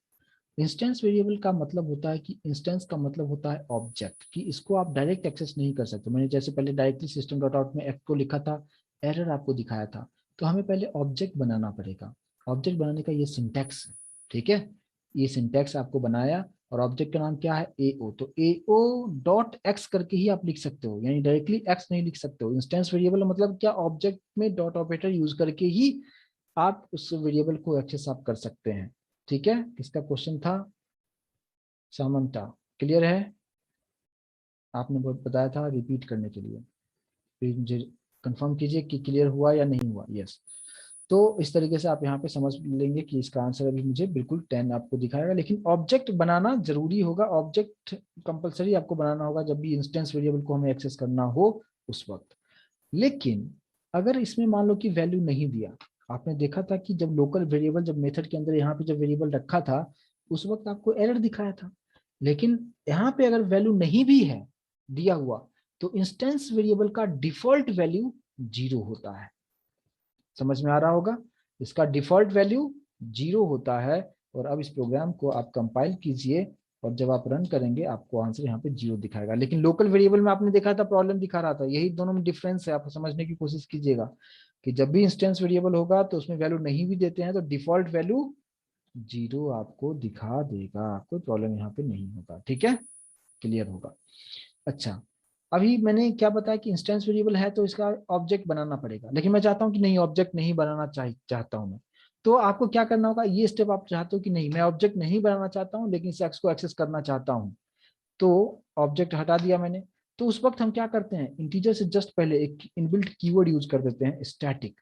इंस्टेंस वेरिएबल का मतलब होता है कि इंस्टेंस का मतलब होता है ऑब्जेक्ट, कि इसको आप डायरेक्ट एक्सेस नहीं कर सकते। मैंने जैसे पहले डायरेक्टली सिस्टम डॉट आउट में एफ को लिखा था, एरर आपको दिखाया था, तो हमें पहले ऑब्जेक्ट बनाना पड़ेगा। ऑब्जेक्ट बनाने का ये सिंटैक्स है, ठीक है, ये सिंटैक्स आपको बनाया, और ऑब्जेक्ट का नाम क्या है, एओ। तो एओ डॉट एक्स करके ही आप लिख सकते हो, यानी डायरेक्टली एक्स नहीं लिख सकते हो। इंस्टेंस वेरिएबल मतलब क्या, ऑब्जेक्ट में डॉट ऑपरेटर यूज करके ही आप उस वेरिएबल को एक्सेस आप कर सकते हैं, ठीक है। इसका क्वेश्चन था सामंता, क्लियर है? आपने बहुत बताया था रिपीट करने के लिए, प्लीज मुझे कंफर्म कीजिए कि क्लियर हुआ या नहीं हुआ। यस, तो इस तरीके से आप यहाँ पे समझ लेंगे कि इसका आंसर अभी मुझे बिल्कुल 10 आपको दिखाएगा, लेकिन ऑब्जेक्ट बनाना जरूरी होगा, ऑब्जेक्ट कंपलसरी आपको बनाना होगा जब भी इंस्टेंस वेरिएबल को हमें एक्सेस करना हो उस वक्त। लेकिन अगर इसमें मान लो कि वैल्यू नहीं दिया, आपने देखा था कि जब लोकल वेरिएबल, जब मेथड के अंदर यहाँ पे जब वेरिएबल रखा था उस वक्त आपको एरर दिखाया था, लेकिन यहाँ पे अगर वैल्यू नहीं भी है दिया हुआ, तो इंस्टेंस वेरिएबल का डिफॉल्ट वैल्यू 0 होता है। समझ में आ रहा होगा, इसका डिफॉल्ट वैल्यू 0 होता है। और अब इस प्रोग्राम को आप कंपाइल कीजिए, और जब आप रन करेंगे आपको आंसर यहाँ पे 0 दिखाएगा। लेकिन लोकल वेरिएबल में आपने देखा था प्रॉब्लम दिखा रहा था, यही दोनों में डिफरेंस है, आप समझने की कोशिश कीजिएगा कि जब भी इंस्टेंस वेरिएबल होगा तो उसमें वैल्यू नहीं भी देते हैं तो डिफॉल्ट वैल्यू 0 आपको दिखा देगा, कोई प्रॉब्लम यहाँ पे नहीं होगा, ठीक है, क्लियर होगा। अच्छा, अभी मैंने क्या बताया कि इंस्टेंस वेरिएबल है तो इसका ऑब्जेक्ट बनाना पड़ेगा, लेकिन मैं चाहता हूं कि नहीं, ऑब्जेक्ट नहीं बनाना चाहता हूं मैं, तो आपको क्या करना होगा, ये स्टेप आप चाहते हो कि नहीं मैं ऑब्जेक्ट नहीं बनाना चाहता हूं लेकिन इस एक्स को एक्सेस करना चाहता हूं, तो ऑब्जेक्ट हटा दिया मैंने। तो उस वक्त हम क्या करते हैं, इंटीजर से जस्ट पहले एक इनबिल्ट कीवर्ड यूज कर देते हैं, स्टैटिक।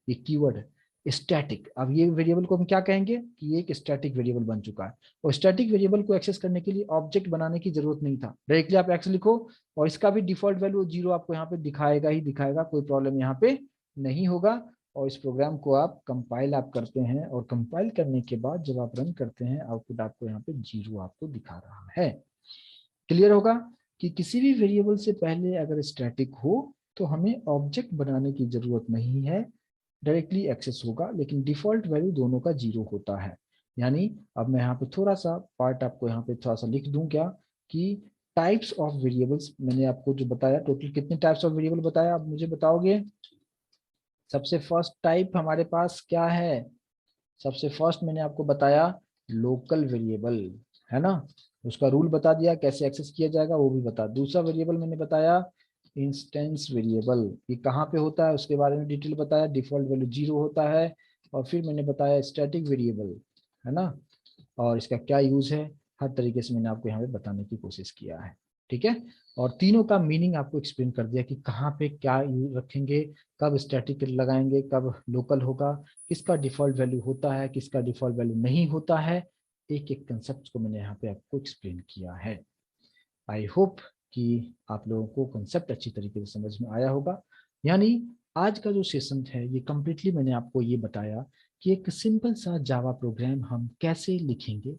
ये कीवर्ड है स्टैटिक। अब ये वेरिएबल को हम क्या कहेंगे कि ये एक स्टैटिक वेरिएबल बन चुका है, और स्टैटिक वेरिएबल को एक्सेस करने के लिए ऑब्जेक्ट बनाने की जरूरत नहीं था, डायरेक्टली आप एक्स लिखो और इसका भी डिफॉल्ट वैल्यू 0 आपको यहाँ पे दिखाएगा ही दिखाएगा, कोई प्रॉब्लम यहाँ पे नहीं होगा। और इस प्रोग्राम को आप कंपाइल आप करते हैं, और कंपाइल करने के बाद जब आप रन करते हैं आउटपुट आपको यहाँ पे 0 आपको दिखा रहा है। क्लियर होगा कि किसी भी वेरिएबल से पहले अगर स्टैटिक हो तो हमें ऑब्जेक्ट बनाने की जरूरत नहीं है, डायरेक्टली एक्सेस होगा, लेकिन डिफॉल्ट वैल्यू दोनों का 0 होता है। यानी अब मैं यहाँ पे थोड़ा सा पार्ट आपको यहाँ पे थोड़ा सा लिख दूं क्या, कि टाइप्स ऑफ वेरिएबल्स मैंने आपको जो बताया, टोटल कितने टाइप्स ऑफ वेरिएबल बताया आप मुझे बताओगे। सबसे फर्स्ट टाइप हमारे पास क्या है, सबसे फर्स्ट मैंने आपको बताया लोकल वेरिएबल, है ना, उसका रूल बता दिया, कैसे एक्सेस किया जाएगा वो भी बता। दूसरा वेरिएबल मैंने बताया इंस्टेंस वेरिएबल, ये कहाँ पे होता है उसके बारे में डिटेल बताया, डिफॉल्ट वैल्यू 0 होता है। और फिर मैंने बताया स्टैटिक वेरिएबल, है ना, और इसका क्या यूज है, हर तरीके से मैंने आपको यहाँ पे बताने की कोशिश किया है, ठीक है। और तीनों का मीनिंग आपको एक्सप्लेन कर दिया कि कहाँ पे क्या यूज रखेंगे, कब स्टैटिक लगाएंगे, कब लोकल होगा, किसका डिफॉल्ट वैल्यू होता है, किसका डिफॉल्ट वैल्यू नहीं होता है, एक एक कंसेप्ट को मैंने यहाँ पे आपको एक्सप्लेन किया है। आई होप कि आप लोगों को कंसेप्ट अच्छी तरीके से समझ में आया होगा। यानी आज का जो सेशन है ये कम्प्लीटली मैंने आपको ये बताया कि एक सिंपल सा जावा प्रोग्राम हम कैसे लिखेंगे,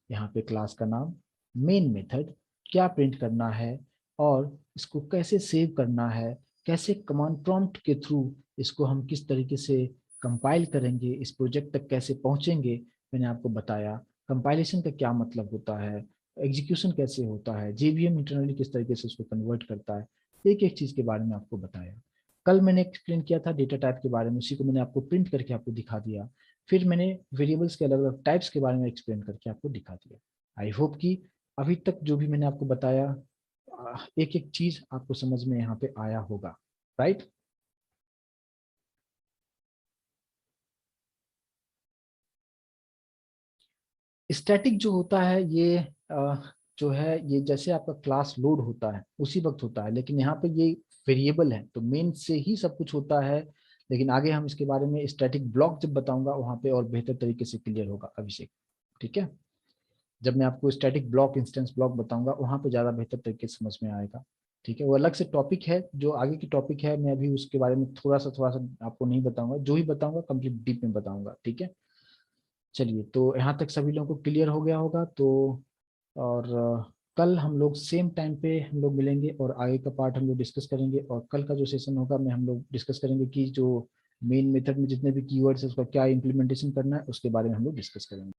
यहाँ पे क्लास का नाम, मेन मेथड, क्या प्रिंट करना है, और इसको कैसे सेव करना है, कैसे कमांड प्रॉम्प्ट के थ्रू इसको हम किस तरीके से कंपाइल करेंगे, इस प्रोजेक्ट तक कैसे पहुंचेंगे, मैंने आपको बताया। कंपाइलेशन का क्या मतलब होता है, एग्जीक्यूशन कैसे होता है, जेवीएम इंटरनली किस तरीके से उसको कन्वर्ट करता है, एक एक चीज के बारे में आपको बताया। कल मैंने एक्सप्लेन किया था डेटा टाइप के बारे में, उसी को मैंने आपको प्रिंट करके आपको दिखा दिया। फिर मैंने वेरिएबल्स के अलग अलग टाइप्स के बारे में एक्सप्लेन करके आपको दिखा दिया। आई होप कि अभी तक जो भी मैंने आपको बताया एक एक चीज आपको समझ में यहाँ पे आया होगा, राइट। स्टैटिक जो होता है ये जो है ये जैसे आपका क्लास लोड होता है उसी वक्त होता है, लेकिन यहाँ पे ये वेरिएबल है तो मेन से ही सब कुछ होता है। लेकिन आगे हम इसके बारे में स्टैटिक ब्लॉक जब बताऊंगा वहां पे और बेहतर तरीके से क्लियर होगा, अभिषेक, ठीक है। जब मैं आपको स्टैटिक ब्लॉक, इंस्टेंस ब्लॉक बताऊंगा, वहां पे ज्यादा बेहतर तरीके से समझ में आएगा। ठीक है, वो अलग से टॉपिक है, जो आगे की टॉपिक है, मैं अभी उसके बारे में थोड़ा सा आपको नहीं बताऊंगा, जो ही बताऊंगा कंप्लीट डीप में बताऊंगा। ठीक है, चलिए, तो यहाँ तक सभी लोगों को क्लियर हो गया होगा। तो और कल हम लोग सेम टाइम पे हम लोग मिलेंगे और आगे का पार्ट हम लोग डिस्कस करेंगे। और कल का जो सेशन होगा में हम लोग डिस्कस करेंगे कि जो मेन मेथड में जितने भी कीवर्ड्स है उसका क्या इम्प्लीमेंटेशन करना है, उसके बारे में हम लोग डिस्कस करेंगे।